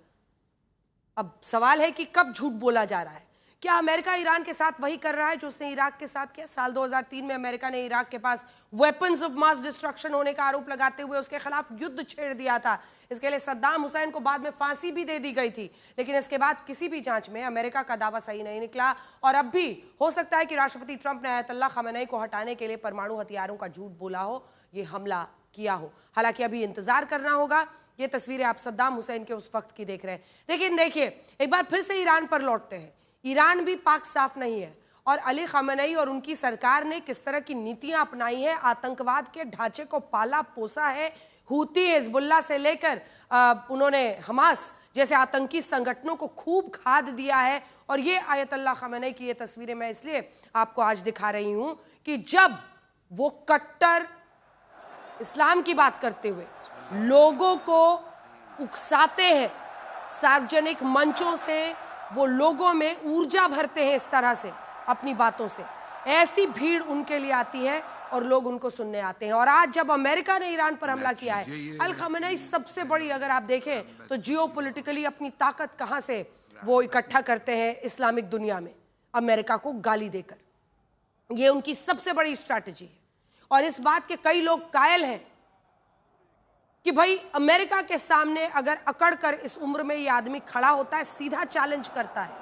अब सवाल है कि कब झूठ बोला जा रहा है, क्या अमेरिका ईरान के साथ वही कर रहा है जो उसने इराक के साथ किया? साल 2003 में अमेरिका ने इराक के पास वेपन्स ऑफ मास डिस्ट्रक्शन होने का आरोप लगाते हुए उसके खिलाफ युद्ध छेड़ दिया था। इसके लिए सद्दाम हुसैन को बाद में फांसी भी दे दी गई थी, लेकिन इसके बाद किसी भी जांच में अमेरिका का दावा सही नहीं निकला। और अब भी हो सकता है कि राष्ट्रपति ट्रंप ने आयतुल्लाह खामेनी को हटाने के लिए परमाणु हथियारों का झूठ बोला हो, ये हमला किया हो। हालांकि अभी इंतजार करना होगा। ये तस्वीरें आप सद्दाम हुसैन के उस वक्त की देख रहे हैं। लेकिन देखिए, एक बार फिर से ईरान पर लौटते हैं। ईरान भी पाक साफ नहीं है और अली खामेनी और उनकी सरकार ने किस तरह की नीतियां अपनाई है, आतंकवाद के ढांचे को पाला पोसा है। हूती, हिजबुल्लाह से लेकर उन्होंने हमास जैसे आतंकी संगठनों को खूब खाद दिया है। और ये आयतुल्लाह खामेनी की ये तस्वीरें मैं इसलिए आपको आज दिखा रही हूं कि जब वो कट्टर इस्लाम की बात करते हुए लोगों को उकसाते हैं, सार्वजनिक मंचों से वो लोगों में ऊर्जा भरते हैं इस तरह से अपनी बातों से, ऐसी भीड़ उनके लिए आती है और लोग उनको सुनने आते हैं। और आज जब अमेरिका ने ईरान पर हमला किया है, अल खामेनी सबसे बड़ी, अगर आप देखें तो जियोपॉलिटिकली अपनी ताकत कहां से वो इकट्ठा करते हैं इस्लामिक दुनिया में, अमेरिका को गाली देकर। ये उनकी सबसे बड़ी स्ट्रैटेजी है। और इस बात के कई लोग कायल हैं कि भाई अमेरिका के सामने अगर अकड़ कर इस उम्र में ये आदमी खड़ा होता है, सीधा चैलेंज करता है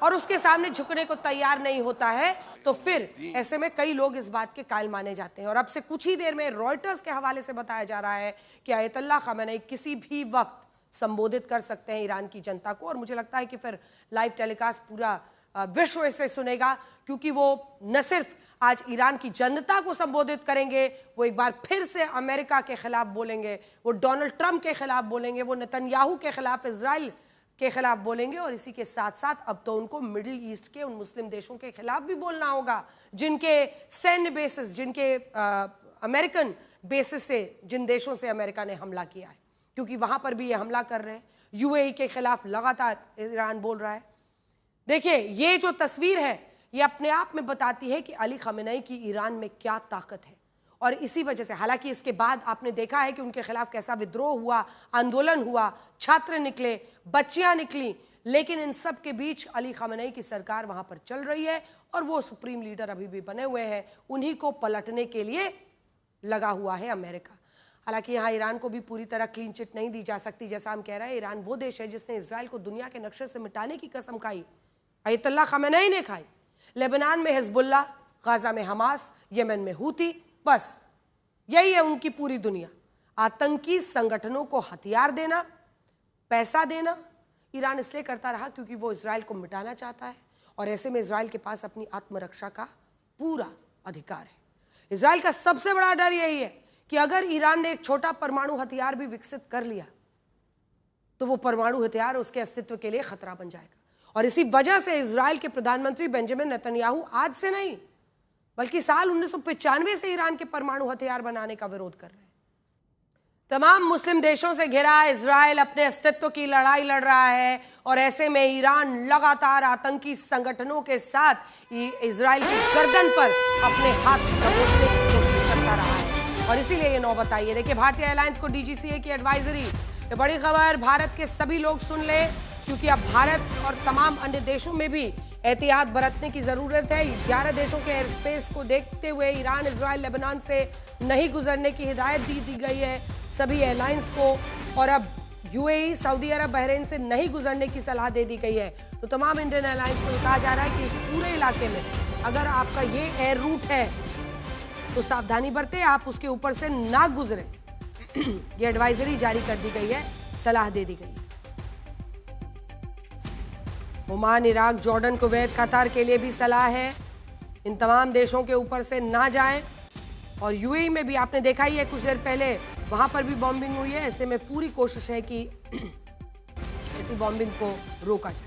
और उसके सामने झुकने को तैयार नहीं होता है, तो फिर ऐसे में कई लोग इस बात के कायल माने जाते हैं। और अब से कुछ ही देर में रॉयटर्स के हवाले से बताया जा रहा है कि आयतुल्लाह खामेनी किसी भी वक्त संबोधित कर सकते हैं ईरान की जनता को। और मुझे लगता है कि फिर लाइव टेलीकास्ट पूरा विश्व इसे सुनेगा, क्योंकि वो न सिर्फ आज ईरान की जनता को संबोधित करेंगे, वो एक बार फिर से अमेरिका के खिलाफ बोलेंगे, वो डोनाल्ड ट्रंप के खिलाफ बोलेंगे, वो नेतन्याहू के खिलाफ, इजराइल के खिलाफ बोलेंगे। और इसी के साथ साथ अब तो उनको मिडिल ईस्ट के उन मुस्लिम देशों के खिलाफ भी बोलना होगा जिनके सैन्य बेसिस, जिनके अमेरिकन बेसिस से, जिन देशों से अमेरिका ने हमला किया है, क्योंकि वहां पर भी ये हमला कर रहे हैं। यूएई के खिलाफ लगातार ईरान बोल रहा है। देखिए, ये जो तस्वीर है ये अपने आप में बताती है कि अली खामेनी की ईरान में क्या ताकत है। और इसी वजह से, हालांकि इसके बाद आपने देखा है कि उनके खिलाफ कैसा विद्रोह हुआ, आंदोलन हुआ, छात्र निकले, बच्चियां निकली, लेकिन इन सब के बीच अली खामेनी की सरकार वहां पर चल रही है और वो सुप्रीम लीडर अभी भी बने हुए हैं। उन्हीं को पलटने के लिए लगा हुआ है अमेरिका। हालांकि यहाँ ईरान को भी पूरी तरह क्लीन चिट नहीं दी जा सकती। जैसा हम कह रहे हैं, ईरान वो देश है जिसने इजराइल को दुनिया के नक्शे से मिटाने की कसम खाई, आयतुल्लाह खामेनी ने खाई। लेबनान में हिजबुल्लाह, गाजा में हमास, यमन में हूती, बस यही है उनकी पूरी दुनिया। आतंकी संगठनों को हथियार देना, पैसा देना ईरान इसलिए करता रहा क्योंकि वो इजराइल को मिटाना चाहता है। और ऐसे में इजराइल के पास अपनी आत्मरक्षा का पूरा अधिकार है। इजराइल का सबसे बड़ा डर यही है कि अगर ईरान ने एक छोटा परमाणु हथियार भी विकसित कर लिया तो वो परमाणु हथियार उसके अस्तित्व के लिए खतरा बन जाएगा। और इसी वजह से इजराइल के प्रधानमंत्री बेंजामिन नेतन्याहू आज से नहीं बल्कि साल 1995 से ईरान के परमाणु हथियार बनाने का विरोध कर रहे हैं। तमाम मुस्लिम देशों से घिरा इजराइल अपने अस्तित्व की लड़ाई लड़ रहा है और ऐसे में ईरान लगातार आतंकी संगठनों के साथ इजराइल की गर्दन पर अपने हाथ दबोचने की कोशिश करता रहा है। और इसीलिए ये नौबत आई है। देखिए, भारतीय एयरलाइंस को डीजीसीए की एडवाइजरी, ये बड़ी खबर भारत के सभी लोग सुन ले, क्योंकि अब भारत और तमाम अन्य देशों में भी एहतियात बरतने की जरूरत है। 11 देशों के एयर स्पेस को देखते हुए ईरान, इजराइल, लेबनान से नहीं गुजरने की हिदायत दी गई है सभी एयरलाइंस को। और अब यूएई, सऊदी अरब, बहरीन से नहीं गुजरने की सलाह दे दी गई है। तो तमाम इंडियन एयरलाइंस को कहा जा रहा है कि इस पूरे इलाके में अगर आपका ये एयर रूट है तो सावधानी बरतें, आप उसके ऊपर से ना गुजरें। ये एडवाइजरी जारी कर दी गई है, सलाह दे दी गई है। ओमान, इराक, जॉर्डन, कुवैत, कतार के लिए भी सलाह है, इन तमाम देशों के ऊपर से ना जाएं। और यूएई में भी आपने देखा ही है कुछ देर पहले, वहां पर भी बॉम्बिंग हुई है। ऐसे में पूरी कोशिश है कि ऐसी बॉम्बिंग को रोका जाए।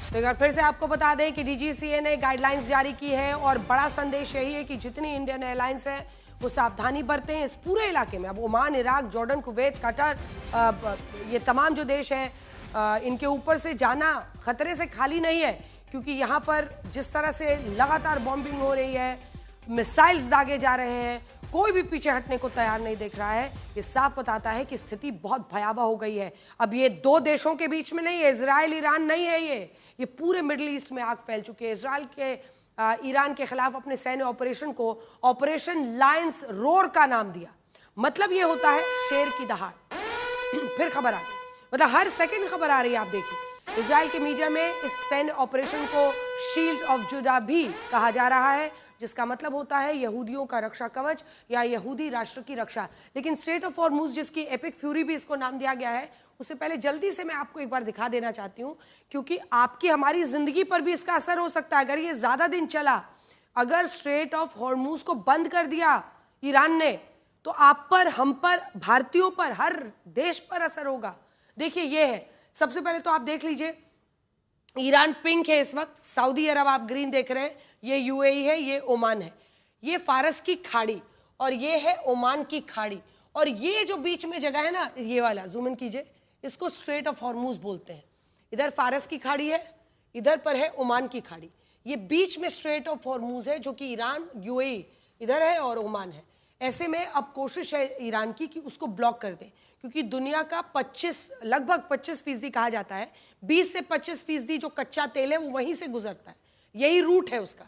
तो एक बार फिर से आपको बता दें कि डीजीसीए ने गाइडलाइंस जारी की है और बड़ा संदेश यही है कि जितनी इंडियन एयरलाइंस है वो सावधानी बरतें इस पूरे इलाके में। अब Oman, Iraq, Jordan, Kuwait, Qatar, ये तमाम जो देश हैं, इनके ऊपर से जाना खतरे से खाली नहीं है, क्योंकि यहाँ पर जिस तरह से लगातार बॉम्बिंग हो रही है, मिसाइल्स दागे जा रहे हैं, कोई भी पीछे हटने को तैयार नहीं दिख रहा है। ये साफ बताता है कि स्थिति बहुत भयावह हो गई है। अब ये दो देशों के बीच में नहीं है, इजराइल ईरान नहीं है, ये पूरे मिडिल ईस्ट में आग फैल चुकी है। इजराइल के ईरान के खिलाफ अपने सैन्य ऑपरेशन को ऑपरेशन लायंस रोर का नाम दिया। मतलब ये होता है शेर की दहाड़। फिर खबर आ गई, मतलब हर सेकंड खबर आ रही है। आप देखिए इजराइल के मीडिया में इस सैन्य ऑपरेशन को शील्ड ऑफ जुदा भी कहा जा रहा है, जिसका मतलब होता है यहूदियों का रक्षा कवच या यहूदी राष्ट्र की रक्षा। लेकिन स्ट्रेट ऑफ हॉर्मुज, जिसकी एपिक फ्यूरी भी इसको नाम दिया गया है, उससे पहले जल्दी से मैं आपको एक बार दिखा देना चाहती हूं, क्योंकि आपकी हमारी जिंदगी पर भी इसका असर हो सकता है। अगर ये ज्यादा दिन चला, अगर स्ट्रेट ऑफ हॉर्मुज को बंद कर दिया ईरान ने, तो आप पर, हम पर, भारतीयों पर, हर देश पर असर होगा। देखिए ये है, सबसे पहले तो आप देख लीजिए, ईरान पिंक है इस वक्त, सऊदी अरब आप ग्रीन देख रहे हैं, ये यूएई है, ये ओमान है, ये फारस की खाड़ी और ये है ओमान की खाड़ी। और ये जो बीच में जगह है ना, ये वाला जूम इन कीजिए, इसको स्ट्रेट ऑफ हॉर्मुज बोलते हैं। इधर फारस की खाड़ी है, इधर पर है ओमान की खाड़ी, ये बीच में स्ट्रेट ऑफ हॉर्मुज है, जो कि ईरान, यूएई इधर है और ओमान है। ऐसे में अब कोशिश है ईरान की कि उसको ब्लॉक कर दे, क्योंकि दुनिया का लगभग 25% कहा जाता है, 20 से 25% जो कच्चा तेल है वो वहीं से गुजरता है, यही रूट है उसका,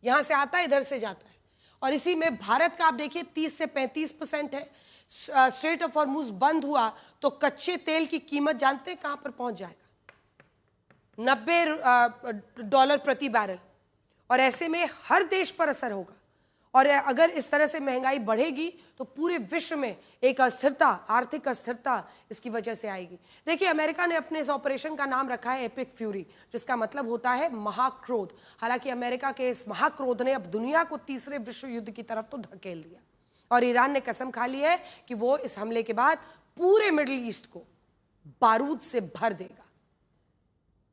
यहाँ से आता है, इधर से जाता है। और इसी में भारत का आप देखिए 30 से 35% है। स्ट्रेट ऑफ हॉर्मुज बंद हुआ तो कच्चे तेल की कीमत जानते हैं कहाँ पर पहुंच जाएगा? $90 प्रति बैरल। और ऐसे में हर देश पर असर होगा। और अगर इस तरह से महंगाई बढ़ेगी तो पूरे विश्व में एक अस्थिरता, आर्थिक अस्थिरता इसकी वजह से आएगी। देखिए अमेरिका ने अपने इस ऑपरेशन का नाम रखा है एपिक फ्यूरी, जिसका मतलब होता है महाक्रोध। हालांकि अमेरिका के इस महाक्रोध ने अब दुनिया को तीसरे विश्व युद्ध की तरफ तो धकेल दिया, और ईरान ने कसम खा ली है कि वो इस हमले के बाद पूरे मिडिल ईस्ट को बारूद से भर देगा।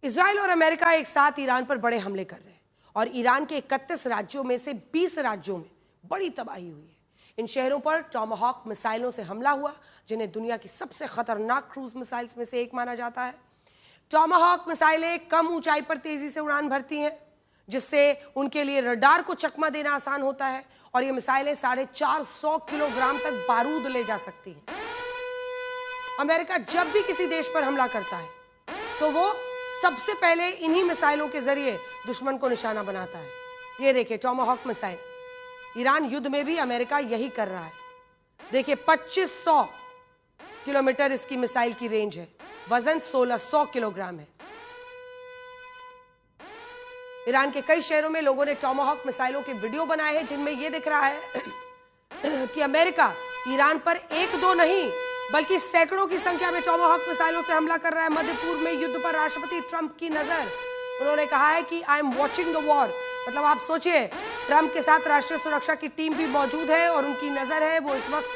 इजराइल और अमेरिका एक साथ ईरान पर बड़े हमले कर रहे हैं, और ईरान के 31 राज्यों में से 20 राज्यों में बड़ी तबाही हुई है। इन शहरों पर टॉमाहॉक मिसाइलों से हमला हुआ, जिन्हें दुनिया की सबसे खतरनाक क्रूज मिसाइल्स में से एक माना जाता है। टॉमाहॉक मिसाइलें कम ऊंचाई पर तेजी से उड़ान भरती हैं, जिससे उनके लिए रडार को चकमा देना आसान होता है, और ये मिसाइलें 450 किलोग्राम तक बारूद ले जा सकती हैं। अमेरिका जब भी किसी देश पर हमला करता है तो वो सबसे पहले इन्हीं मिसाइलों के जरिए दुश्मन को निशाना बनाता है। ये देखिए टॉमाहॉक मिसाइल, ईरान युद्ध में भी अमेरिका यही कर रहा है। देखिए 2500 किलोमीटर इसकी मिसाइल की रेंज है, वजन 1600 किलोग्राम है। ईरान के कई शहरों में लोगों ने टॉमाहॉक मिसाइलों के वीडियो बनाए हैं, जिनमें यह दिख रहा है कि अमेरिका ईरान पर एक दो नहीं बल्कि सैकड़ों की संख्या में टॉमाहॉक मिसाइलों से हमला कर रहा है। मध्य पूर्व में युद्ध पर राष्ट्रपति ट्रंप की नजर, उन्होंने कहा है कि I am watching the war. मतलब आप सोचिए, ट्रंप के साथ राष्ट्रीय सुरक्षा की टीम भी मौजूद है और उनकी नजर है, वो इस वक्त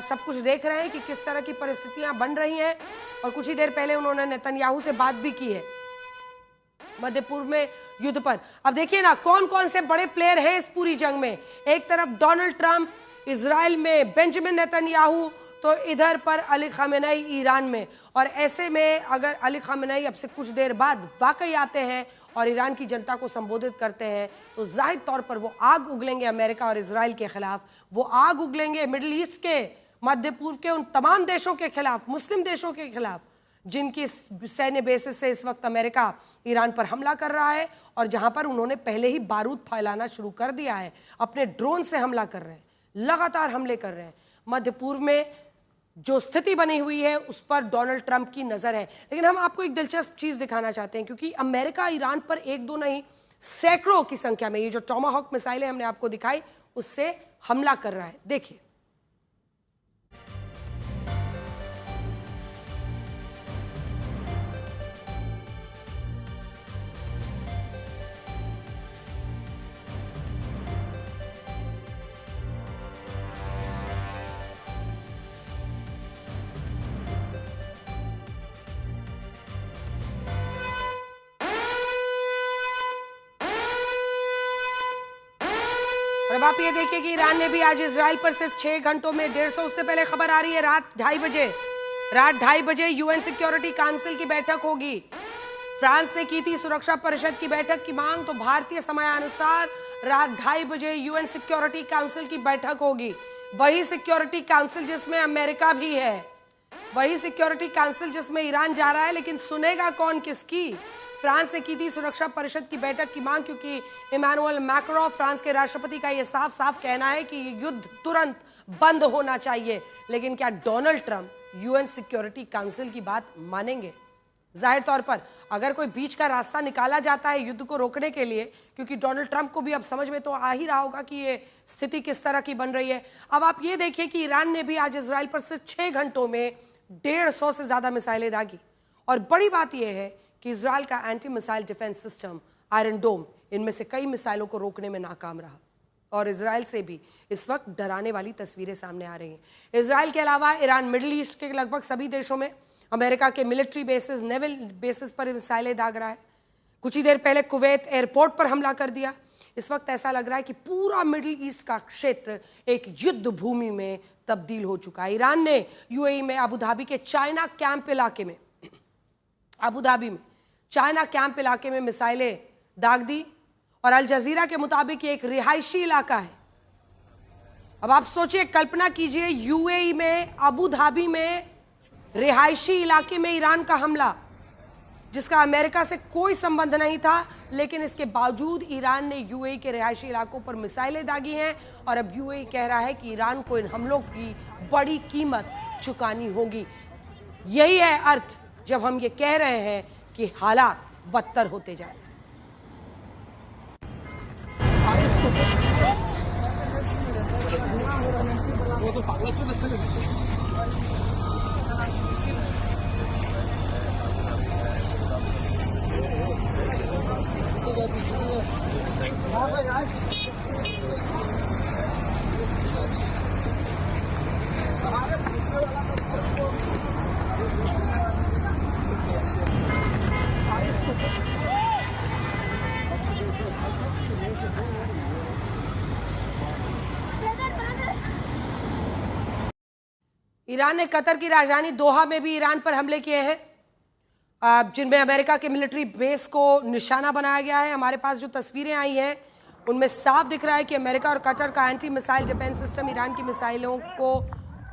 सब कुछ देख रहे हैं कि किस तरह की परिस्थितियां बन रही हैं। और कुछ ही देर पहले उन्होंने नेतन्याहू से बात भी की है मध्य पूर्व में युद्ध पर। अब देखिए ना कौन कौन से बड़े प्लेयर हैं इस पूरी जंग में। एक तरफ डोनाल्ड ट्रंप, इजराइल में बेंजामिन नेतन्याहू, तो इधर पर अली खामेनेई ईरान में। और ऐसे में अगर अली खामेनेई अब से कुछ देर बाद वाकई आते हैं और ईरान की जनता को संबोधित करते हैं, तो जाहिर तौर पर वो आग उगलेंगे अमेरिका और इजराइल के खिलाफ। वो आग उगलेंगे मिडिल ईस्ट के, मध्य पूर्व के उन तमाम देशों के खिलाफ, मुस्लिम देशों के खिलाफ, जिनकी सैन्य बेसिस से इस वक्त अमेरिका ईरान पर हमला कर रहा है, और जहां पर उन्होंने पहले ही बारूद फैलाना शुरू कर दिया है। अपने ड्रोन से हमला कर रहे हैं, लगातार हमले कर रहे हैं। मध्य पूर्व में जो स्थिति बनी हुई है उस पर डोनाल्ड ट्रंप की नजर है। लेकिन हम आपको एक दिलचस्प चीज दिखाना चाहते हैं, क्योंकि अमेरिका ईरान पर एक दो नहीं सैकड़ों की संख्या में ये जो टॉमाहॉक मिसाइलें हमने आपको दिखाई उससे हमला कर रहा है। देखिए अब आप ये देखिए कि ईरान ने भी आज इजराइल पर सिर्फ 6 घंटों में 150, उससे पहले खबर आ रही है रात 2:30 बजे यूएन सिक्योरिटी काउंसिल की बैठक होगी। फ्रांस ने की थी सुरक्षा परिषद की बैठक की मांग, तो भारतीय समयानुसार रात 2:30 बजे यूएन सिक्योरिटी काउंसिल की बैठक होगी। वही सिक्योरिटी काउंसिल जिसमें अमेरिका भी है, वही सिक्योरिटी काउंसिल जिसमें ईरान जा रहा है, लेकिन सुनेगा कौन किसकी? फ्रांस ने की थी सुरक्षा परिषद की बैठक की मांग, क्योंकि इमैनुअल मैक्रों फ्रांस के राष्ट्रपति का यह साफ साफ कहना है कि युद्ध तुरंत बंद होना चाहिए। लेकिन क्या Donald Trump UN security council की बात मानेंगे? जाहिर तौर पर अगर कोई बीच का रास्ता निकाला जाता है युद्ध को रोकने के लिए, क्योंकि डोनाल्ड ट्रंप को भी अब समझ में तो आ ही रहा होगा कि ये स्थिति किस तरह की बन रही है। अब आप ये देखिए कि ईरान ने भी आज इजराइल पर सिर्फ 6 घंटों में 150 से ज्यादा मिसाइलें दागी। और बड़ी बात यह है कि इजराइल का anti missile defence system Iron Dome इनमें से कई मिसाइलों को रोकने में नाकाम रहा। और इजराइल से भी इस वक्त डराने वाली तस्वीरें सामने आ रही हैं। इजराइल के अलावा ईरान मिडिल ईस्ट के लगभग सभी देशों में अमेरिका के मिलिट्री बेसिस, नेवल बेसिस पर मिसाइलें दाग रहा है। कुछ ही देर पहले कुवैत एयरपोर्ट पर हमला कर दिया। इस वक्त ऐसा लग रहा है कि पूरा मिडिल ईस्ट का क्षेत्र एक युद्ध भूमि में तब्दील हो चुका है। ईरान ने यूएई में अबू धाबी के चाइना कैंप इलाके में, अबू धाबी में चाइना कैंप इलाके में मिसाइलें दाग दी। और अल जजीरा के मुताबिक ये एक रिहायशी इलाका है। अब आप सोचिए, कल्पना कीजिए, यूएई में अबू धाबी में रिहायशी इलाके में ईरान का हमला, जिसका अमेरिका से कोई संबंध नहीं था, लेकिन इसके बावजूद ईरान ने यूएई के रिहायशी इलाकों पर मिसाइलें दागी हैं। और अब यूएई कह रहा है कि ईरान को इन हमलों की बड़ी कीमत चुकानी होगी। यही है अर्थ जब हम ये कह रहे हैं कि हालात बदतर होते जा रहे हैं। ईरान ने कतर की राजधानी दोहा में भी ईरान पर हमले किए हैं, जिनमें अमेरिका के मिलिट्री बेस को निशाना बनाया गया है। हमारे पास जो तस्वीरें आई हैं उनमें साफ दिख रहा है कि अमेरिका और कतर का anti missile defence system Iran की मिसाइलों को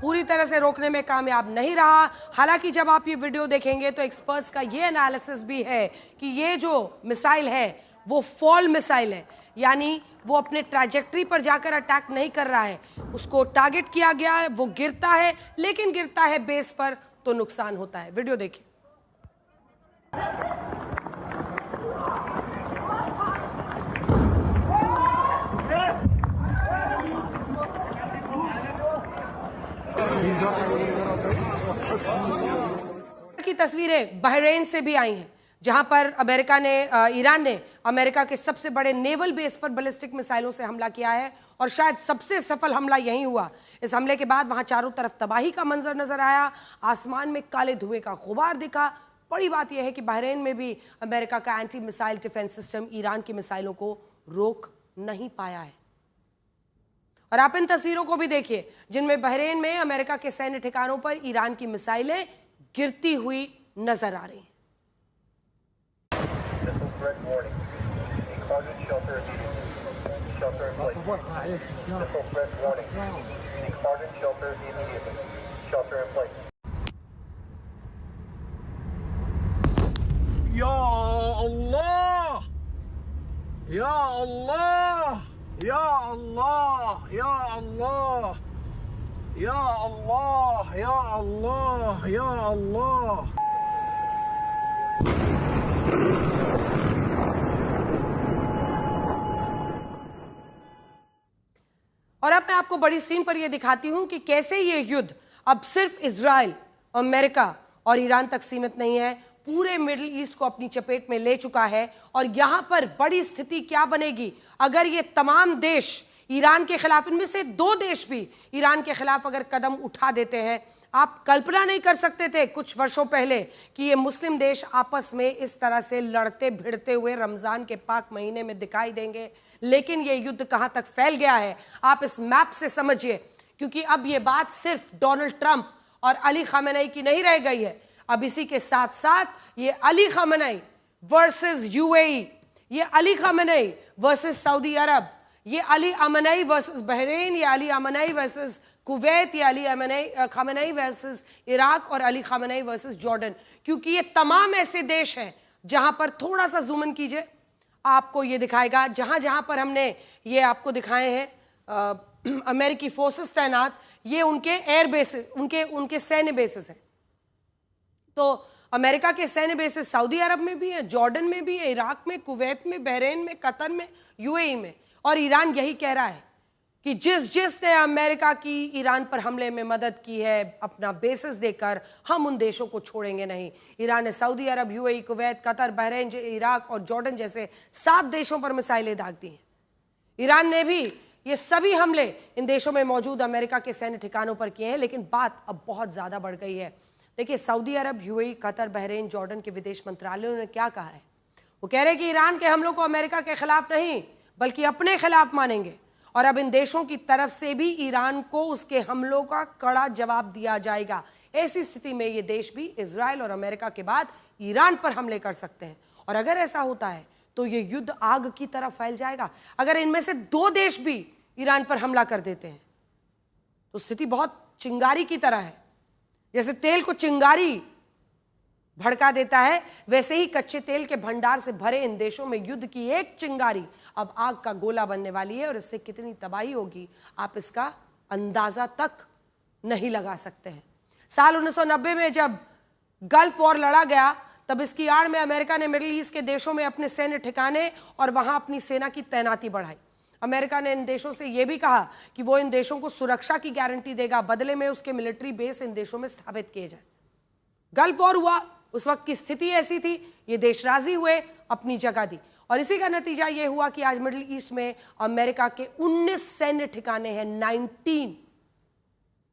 पूरी तरह से रोकने में कामयाब नहीं रहा। हालांकि जब आप ये वीडियो देखेंगे तो एक्सपर्ट्स का ये एनालिसिस भी है कि ये जो मिसाइल है वो फॉल मिसाइल है, यानी वो अपने ट्रैजेक्टरी पर जाकर अटैक नहीं कर रहा है। उसको टारगेट किया गया है, वो गिरता है, लेकिन गिरता है बेस पर तो नुकसान होता है। वीडियो देखिए। की तस्वीरें बहरीन से भी आई हैं, जहां पर ईरान ने अमेरिका के सबसे बड़े नेवल बेस पर बैलिस्टिक मिसाइलों से हमला किया है। और शायद सबसे सफल हमला यही हुआ। इस हमले के बाद वहां चारों तरफ तबाही का मंजर नजर आया, आसमान में काले धुएं का गुबार दिखा। बड़ी बात यह है कि बहरीन में भी अमेरिका का anti missile defence system Iran की मिसाइलों को रोक नहीं पाया है। और आप इन तस्वीरों को भी देखिए, जिनमें बहरीन में अमेरिका के सैन्य ठिकानों पर ईरान की मिसाइलें गिरती हुई नजर आ रही हैं। या अल्लाह, या अल्लाह, या अल्लाह, या अल्लाह, या अल्लाह, या अल्लाह, या अल्लाह। और अब मैं आपको बड़ी स्क्रीन पर यह दिखाती हूं कि कैसे ये युद्ध अब सिर्फ इजराइल, अमेरिका और ईरान तक सीमित नहीं है, पूरे मिडिल ईस्ट को अपनी चपेट में ले चुका है। और यहां पर बड़ी स्थिति क्या बनेगी अगर ये तमाम देश ईरान के खिलाफ, इनमें से 2 देश भी ईरान के खिलाफ अगर कदम उठा देते हैं। आप कल्पना नहीं कर सकते थे कुछ वर्षों पहले कि ये मुस्लिम देश आपस में इस तरह से लड़ते भिड़ते हुए रमजान के पाक महीने में दिखाई देंगे। लेकिन ये युद्ध कहां तक फैल गया है आप इस मैप से समझिए, क्योंकि अब ये बात सिर्फ डोनाल्ड ट्रंप और अली खामेनेई की नहीं रह गई है। अब इसी के साथ साथ ये अली खामेनेई वर्सेस यूएई, ये अली खामेनेई वर्सेस सऊदी अरब, ये अली अमनई वर्सेस बहरीन, ये अली अमनई वर्सेस कुवैत, ये अली खामेनेई वर्सेस इराक और अली खामेनेई वर्सेस जॉर्डन। क्योंकि ये तमाम ऐसे देश हैं जहां पर, थोड़ा सा जूम इन कीजिए, आपको ये दिखाएगा जहां जहां पर हमने ये आपको दिखाए हैं अमेरिकी फोर्सेस तैनात, ये उनके एयर बेसिस, उनके सैन्य बेसिस हैं। तो अमेरिका के सैन्य बेसिस सऊदी अरब में भी है, जॉर्डन में भी है, इराक में, कुवैत में, बहरीन में, कतर में, यूएई में। और ईरान यही कह रहा है कि जिसने अमेरिका की ईरान पर हमले में मदद की है अपना बेसिस देकर, हम उन देशों को छोड़ेंगे नहीं। ईरान ने Saudi Arab, UAE, Kuwait, Qatar, Bahrain, Iraq और जॉर्डन जैसे 7 देशों पर मिसाइलें दाग दी हैं। ईरान ने भी ये सभी हमले इन देशों में मौजूद अमेरिका के सैन्य ठिकानों पर किए हैं। लेकिन बात अब बहुत ज़्यादा बढ़ गई है। देखिए, Saudi Arab, UAE, Qatar, Bahrain, Jordan के विदेश मंत्रालयों ने क्या कहा है। वो कह रहे हैं कि ईरान के हमलों को अमेरिका के खिलाफ नहीं बल्कि अपने खिलाफ मानेंगे, और अब इन देशों की तरफ से भी ईरान को उसके हमलों का कड़ा जवाब दिया जाएगा। ऐसी स्थिति में ये देश भी इजराइल और अमेरिका के बाद ईरान पर हमले कर सकते हैं। और अगर ऐसा होता है तो ये युद्ध आग की तरह फैल जाएगा। अगर इनमें से 2 देश भी ईरान पर हमला कर देते हैं तो स्थिति बहुत चिंगारी की तरह है। जैसे तेल को चिंगारी भड़का देता है, वैसे ही कच्चे तेल के भंडार से भरे इन देशों में युद्ध की एक चिंगारी अब आग का गोला बनने वाली है। और इससे कितनी तबाही होगी आप इसका अंदाजा तक नहीं लगा सकते हैं। साल 1990 में जब गल्फ वॉर लड़ा गया, तब इसकी आड़ में अमेरिका ने मिडिल ईस्ट के देशों में अपने सैन्य ठिकाने और वहां अपनी सेना की तैनाती बढ़ाई। अमेरिका ने इन देशों से यह भी कहा कि वो इन देशों को सुरक्षा की गारंटी देगा, बदले में उसके मिलिट्री बेस इन देशों में स्थापित किए जाए। गल्फ वॉर हुआ, उस वक्त की स्थिति ऐसी थी, ये देश राजी हुए, अपनी जगह दी। और इसी का नतीजा ये हुआ कि आज मिडिल ईस्ट में अमेरिका के 19 सैन्य ठिकाने हैं, 19,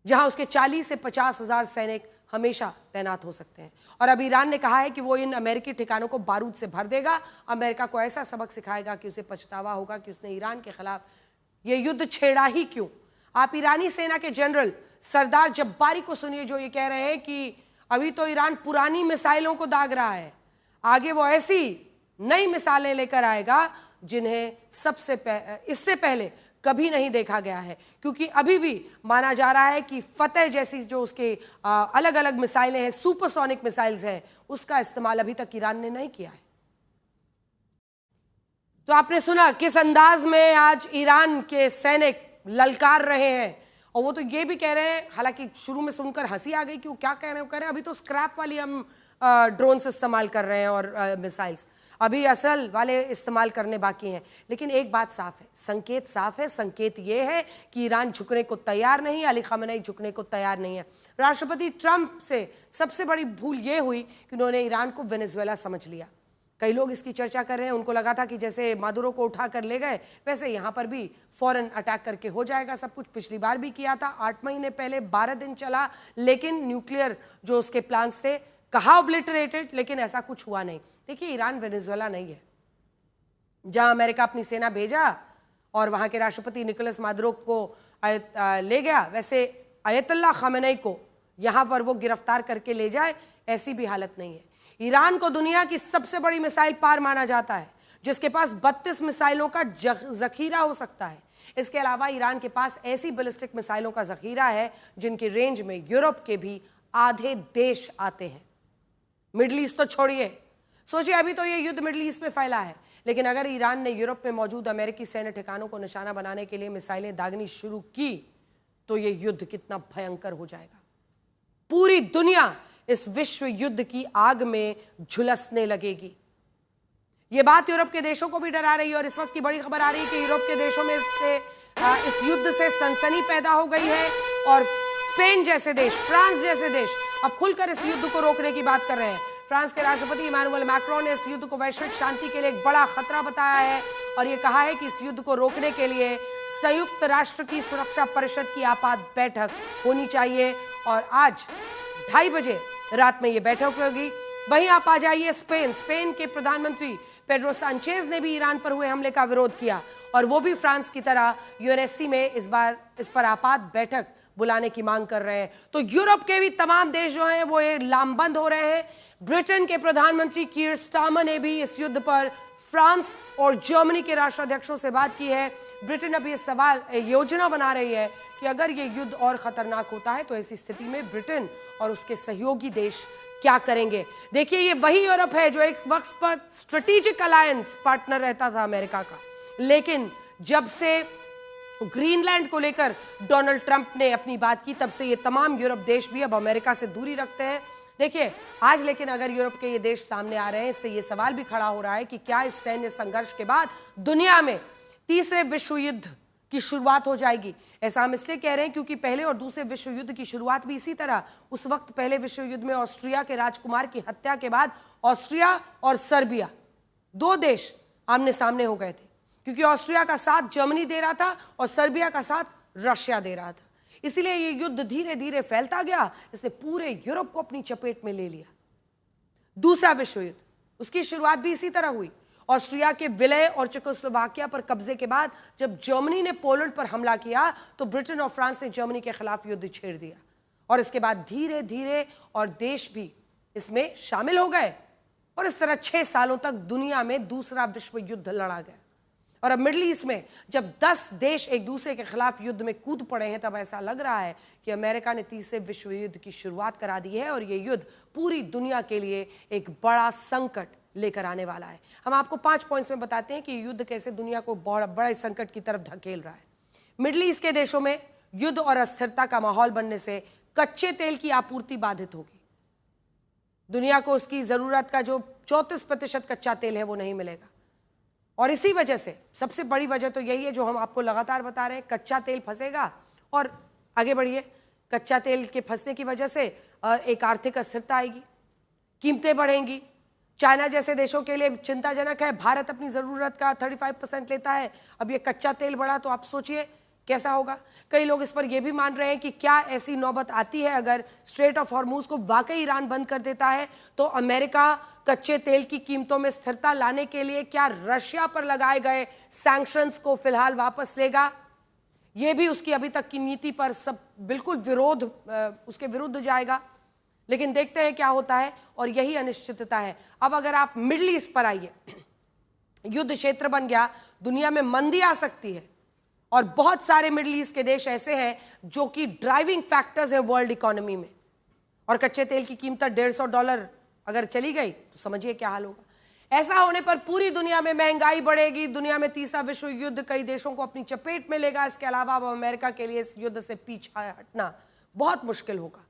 जहां उसके 40 से 50 हजार सैनिक हमेशा तैनात हो सकते हैं। और अब ईरान ने कहा है कि वो इन अमेरिकी ठिकानों को बारूद से भर देगा, अमेरिका को ऐसा सबक सिखाएगा कि उसे पछतावा होगा कि उसने ईरान के खिलाफ ये युद्ध छेड़ा ही क्यों। आप ईरानी सेना के जनरल सरदार जब्बारी को सुनिए, जो ये कह रहे हैं कि अभी तो ईरान पुरानी मिसाइलों को दाग रहा है, आगे वो ऐसी नई मिसाइलें लेकर आएगा जिन्हें इससे पहले कभी नहीं देखा गया है। क्योंकि अभी भी माना जा रहा है कि फतेह जैसी जो उसके अलग अलग मिसाइलें हैं, सुपरसोनिक मिसाइल्स हैं, उसका इस्तेमाल अभी तक ईरान ने नहीं किया है। तो आपने सुना किस अंदाज में आज ईरान के सैनिक ललकार रहे हैं। और वो तो ये भी कह रहे हैं, हालांकि शुरू में सुनकर हंसी आ गई कि वो क्या कह रहे हैं। वो कह रहे हैं अभी तो स्क्रैप वाली हम ड्रोन्स इस्तेमाल कर रहे हैं और मिसाइल्स, अभी असल वाले इस्तेमाल करने बाकी हैं। लेकिन एक बात साफ है, संकेत साफ है। संकेत ये है कि ईरान झुकने को तैयार नहीं है, अली खामेनेई झुकने को तैयार नहीं है। राष्ट्रपति ट्रंप से सबसे बड़ी भूल ये हुई कि उन्होंने ईरान को वेनेजुएला समझ लिया। कई लोग इसकी चर्चा कर रहे हैं, उनको लगा था कि जैसे मादुरो को उठा कर ले गए वैसे यहाँ पर भी फौरन अटैक करके हो जाएगा सब कुछ। पिछली बार भी किया था, 8 महीने पहले 12 दिन चला, लेकिन न्यूक्लियर जो उसके प्लान्स थे कहा ओब्लिटरेटेड, लेकिन ऐसा कुछ हुआ नहीं। देखिए, ईरान वेनेजुएला नहीं है जहां अमेरिका अपनी सेना भेजा और वहां के राष्ट्रपति निकोलस मादुरो को ले गया, वैसे अयतुल्लाह खामेनेई को यहां पर वो गिरफ्तार करके ले जाए, ऐसी भी हालत नहीं है। ईरान को दुनिया की सबसे बड़ी मिसाइल पार माना जाता है, जिसके पास 32 मिसाइलों का जखीरा हो सकता है। इसके अलावा ईरान के पास ऐसी बैलिस्टिक मिसाइलों का जखीरा है जिनकी रेंज में यूरोप के भी आधे देश आते हैं। मिडिल ईस्ट तो छोड़िए, सोचिए अभी तो ये युद्ध मिडिल ईस्ट में फैला है, लेकिन अगर ईरान ने यूरोप में मौजूद अमेरिकी सैन्य ठिकानों को निशाना बनाने के लिए मिसाइलें दागनी शुरू की तो ये युद्ध कितना भयंकर हो जाएगा। पूरी दुनिया इस विश्व युद्ध की आग में झुलसने लगेगी। ये बात यूरोप के देशों को भी डरा रही है। और इस वक्त की बड़ी खबर आ रही है कि यूरोप के देशों में इस युद्ध से सनसनी पैदा हो गई है और स्पेन जैसे देश, फ्रांस जैसे देश अब खुलकर इस युद्ध को रोकने की बात कर रहे हैं। फ्रांस के राष्ट्रपति इमैनुअल मैक्रोन ने इस युद्ध को वैश्विक शांति के लिए एक बड़ा खतरा बताया है और ये कहा है कि इस युद्ध को रोकने के लिए संयुक्त राष्ट्र की सुरक्षा परिषद की आपात बैठक होनी चाहिए। और आज 2:30 बजे रात में ये बैठक होगी। वहीं आप आ जाइए स्पेन के प्रधानमंत्री पेड्रो सांचेज ने भी ईरान पर हुए हमले का विरोध किया और वो भी फ्रांस की तरह यूएनएससी में इस बार इस पर आपात बैठक बुलाने की मांग कर रहे हैं। तो यूरोप के भी तमाम देश जो हैं वो लामबंद हो रहे हैं। ब्रिटेन के प्रधानमंत्री कीर स्टारमर ने भी इस युद्ध पर फ्रांस और जर्मनी के राष्ट्राध्यक्षों से बात की है। ब्रिटेन अब ये योजना बना रही है कि अगर ये युद्ध और खतरनाक होता है तो ऐसी स्थिति में ब्रिटेन और उसके सहयोगी देश क्या करेंगे। देखिए, ये वही यूरोप है जो एक वक्त पर स्ट्रेटेजिक अलायंस पार्टनर रहता था अमेरिका का, लेकिन जब से ग्रीनलैंड को लेकर डोनाल्ड ट्रंप ने अपनी बात की तब से ये तमाम यूरोप देश भी अब अमेरिका से दूरी रखते हैं। देखिए आज लेकिन अगर यूरोप के ये देश सामने आ रहे हैं, इससे ये सवाल भी खड़ा हो रहा है कि क्या इस सैन्य संघर्ष के बाद दुनिया में तीसरे विश्व युद्ध की शुरुआत हो जाएगी। ऐसा हम इसलिए कह रहे हैं क्योंकि पहले और दूसरे विश्व युद्ध की शुरुआत भी इसी तरह उस वक्त पहले विश्व युद्ध में ऑस्ट्रिया के राजकुमार की हत्या के बाद ऑस्ट्रिया और सर्बिया दो देश आमने सामने हो गए थे, क्योंकि ऑस्ट्रिया का साथ जर्मनी दे रहा था और सर्बिया का साथ रशिया दे रहा था। इसीलिए ये युद्ध धीरे धीरे फैलता गया, इसने पूरे यूरोप को अपनी चपेट में ले लिया। दूसरा विश्व युद्ध, उसकी शुरुआत भी इसी तरह हुई। ऑस्ट्रिया के विलय और चेकोस्लोवाकिया पर कब्जे के बाद जब जर्मनी ने पोलैंड पर हमला किया तो ब्रिटेन और फ्रांस ने जर्मनी के खिलाफ युद्ध छेड़ दिया और इसके बाद धीरे धीरे और देश भी इसमें शामिल हो गए और इस तरह 6 सालों तक दुनिया में दूसरा विश्व युद्ध लड़ा गया। और अब मिडिल ईस्ट में जब 10 देश एक दूसरे के खिलाफ युद्ध में कूद पड़े हैं तब ऐसा लग रहा है कि अमेरिका ने तीसरे विश्व युद्ध की शुरुआत करा दी है और ये युद्ध पूरी दुनिया के लिए एक बड़ा संकट लेकर आने वाला है। हम आपको 5 पॉइंट्स में बताते हैं कि युद्ध कैसे दुनिया को बड़े संकट की तरफ धकेल रहा है। मिडिल ईस्ट के देशों में युद्ध और अस्थिरता का माहौल बनने से कच्चे तेल की आपूर्ति बाधित होगी। दुनिया को उसकी जरूरत का जो 34% कच्चा तेल है वो नहीं मिलेगा और इसी वजह से सबसे बड़ी वजह तो यही है जो हम आपको लगातार बता रहे हैं, कच्चा तेल फंसेगा और आगे बढ़िए, कच्चा तेल के फंसने की वजह से एक आर्थिक अस्थिरता आएगी, कीमतें बढ़ेंगी। चाइना जैसे देशों के लिए चिंताजनक है, भारत अपनी ज़रूरत का 35% लेता है, अब ये कच्चा तेल बढ़ा तो आप सोचिए कैसा होगा। कई लोग इस पर यह भी मान रहे हैं कि क्या ऐसी नौबत आती है अगर स्ट्रेट ऑफ हॉर्मूज को वाकई ईरान बंद कर देता है तो अमेरिका कच्चे तेल की कीमतों में स्थिरता लाने के लिए क्या रशिया पर लगाए गए सैंक्शंस को फिलहाल वापस लेगा? यह भी उसकी अभी तक की नीति पर सब बिल्कुल उसके विरुद्ध जाएगा। लेकिन देखते हैं क्या होता है और यही अनिश्चितता है। अब अगर आप मिडिल ईस्ट पर आइए, युद्ध क्षेत्र बन गया, दुनिया में मंदी आ सकती है और बहुत सारे मिडिल ईस्ट के देश ऐसे हैं जो कि ड्राइविंग फैक्टर्स हैं वर्ल्ड इकोनॉमी में और कच्चे तेल की कीमत $150 अगर चली गई तो समझिए क्या हाल होगा। ऐसा होने पर पूरी दुनिया में महंगाई बढ़ेगी, दुनिया में तीसरा विश्व युद्ध कई देशों को अपनी चपेट में लेगा। इसके अलावा अब अमेरिका के लिए इस युद्ध से पीछे हटना बहुत मुश्किल होगा।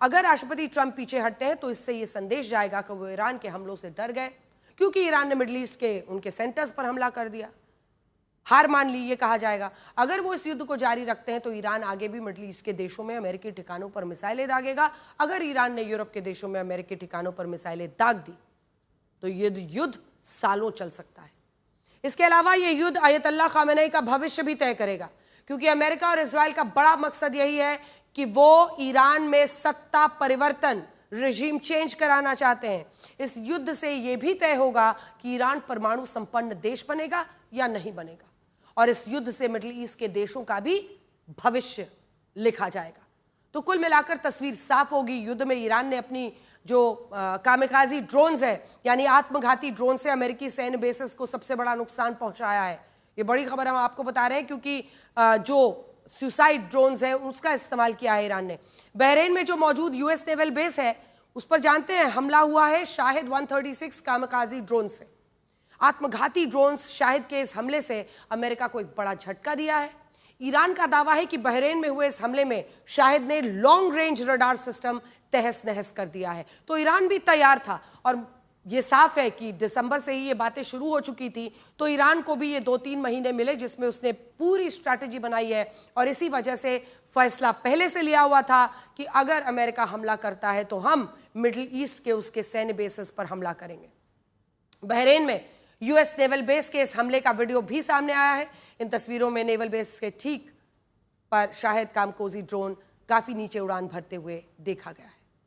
अगर राष्ट्रपति ट्रंप पीछे हटते हैं तो इससे यह संदेश जाएगा कि वो ईरान के हमलों से डर गए, क्योंकि ईरान ने मिडिल ईस्ट के उनके सेंटर्स पर हमला कर दिया, हार मान ली, ये कहा जाएगा। अगर वो इस युद्ध को जारी रखते हैं तो ईरान आगे भी मिडिल ईस्ट के देशों में अमेरिकी ठिकानों पर मिसाइलें दागेगा। अगर ईरान ने यूरोप के देशों में अमेरिकी ठिकानों पर मिसाइलें दाग दी तो ये युद्ध सालों चल सकता है। इसके अलावा ये युद्ध अयतुल्लाह खामेनी का भविष्य भी तय करेगा, क्योंकि अमेरिका और इजराइल का बड़ा मकसद यही है कि वो ईरान में सत्ता परिवर्तन, रेजिम चेंज कराना चाहते हैं। इस युद्ध से यह भी तय होगा कि ईरान परमाणु संपन्न देश बनेगा या नहीं बनेगा और इस युद्ध से मिडिल ईस्ट के देशों का भी भविष्य लिखा जाएगा। तो कुल मिलाकर तस्वीर साफ होगी। युद्ध में ईरान ने अपनी जो कामिकाजी ड्रोन्स है यानी आत्मघाती ड्रोन से अमेरिकी सैन्य बेसेस को सबसे बड़ा नुकसान पहुंचाया है। ये बड़ी खबर हम आपको बता रहे हैं क्योंकि जो सुसाइड ड्रोन्स हैं उसका इस्तेमाल किया है ईरान ने। बहरीन में जो मौजूद यूएस नेवल बेस है उस पर जानते हैं हमला हुआ है शाहिद 136 कामिकाजी ड्रोन से। आत्मघाती ड्रोन्स शाहिद के इस हमले से अमेरिका को एक बड़ा झटका दिया है। ईरान का दावा है कि बहरीन में हुए इस हमले में शाहिद ने लॉन्ग रेंज रडार सिस्टम तहस नहस कर दिया है। तो ईरान भी तैयार था और ये साफ है कि दिसंबर से ही ये बातें शुरू हो चुकी थी, तो ईरान को भी ये 2-3 महीने मिले जिसमें उसने पूरी स्ट्रैटेजी बनाई है और इसी वजह से फैसला पहले से लिया हुआ था कि अगर अमेरिका हमला करता है तो हम मिडिल ईस्ट के उसके सैन्य बेसेस पर हमला करेंगे। बहरीन में यूएस नेवल बेस के इस हमले का वीडियो भी सामने आया है। इन तस्वीरों में नेवल बेस के ठीक पर शाहिद कामकोजी ड्रोन काफी नीचे उड़ान भरते हुए देखा गया है।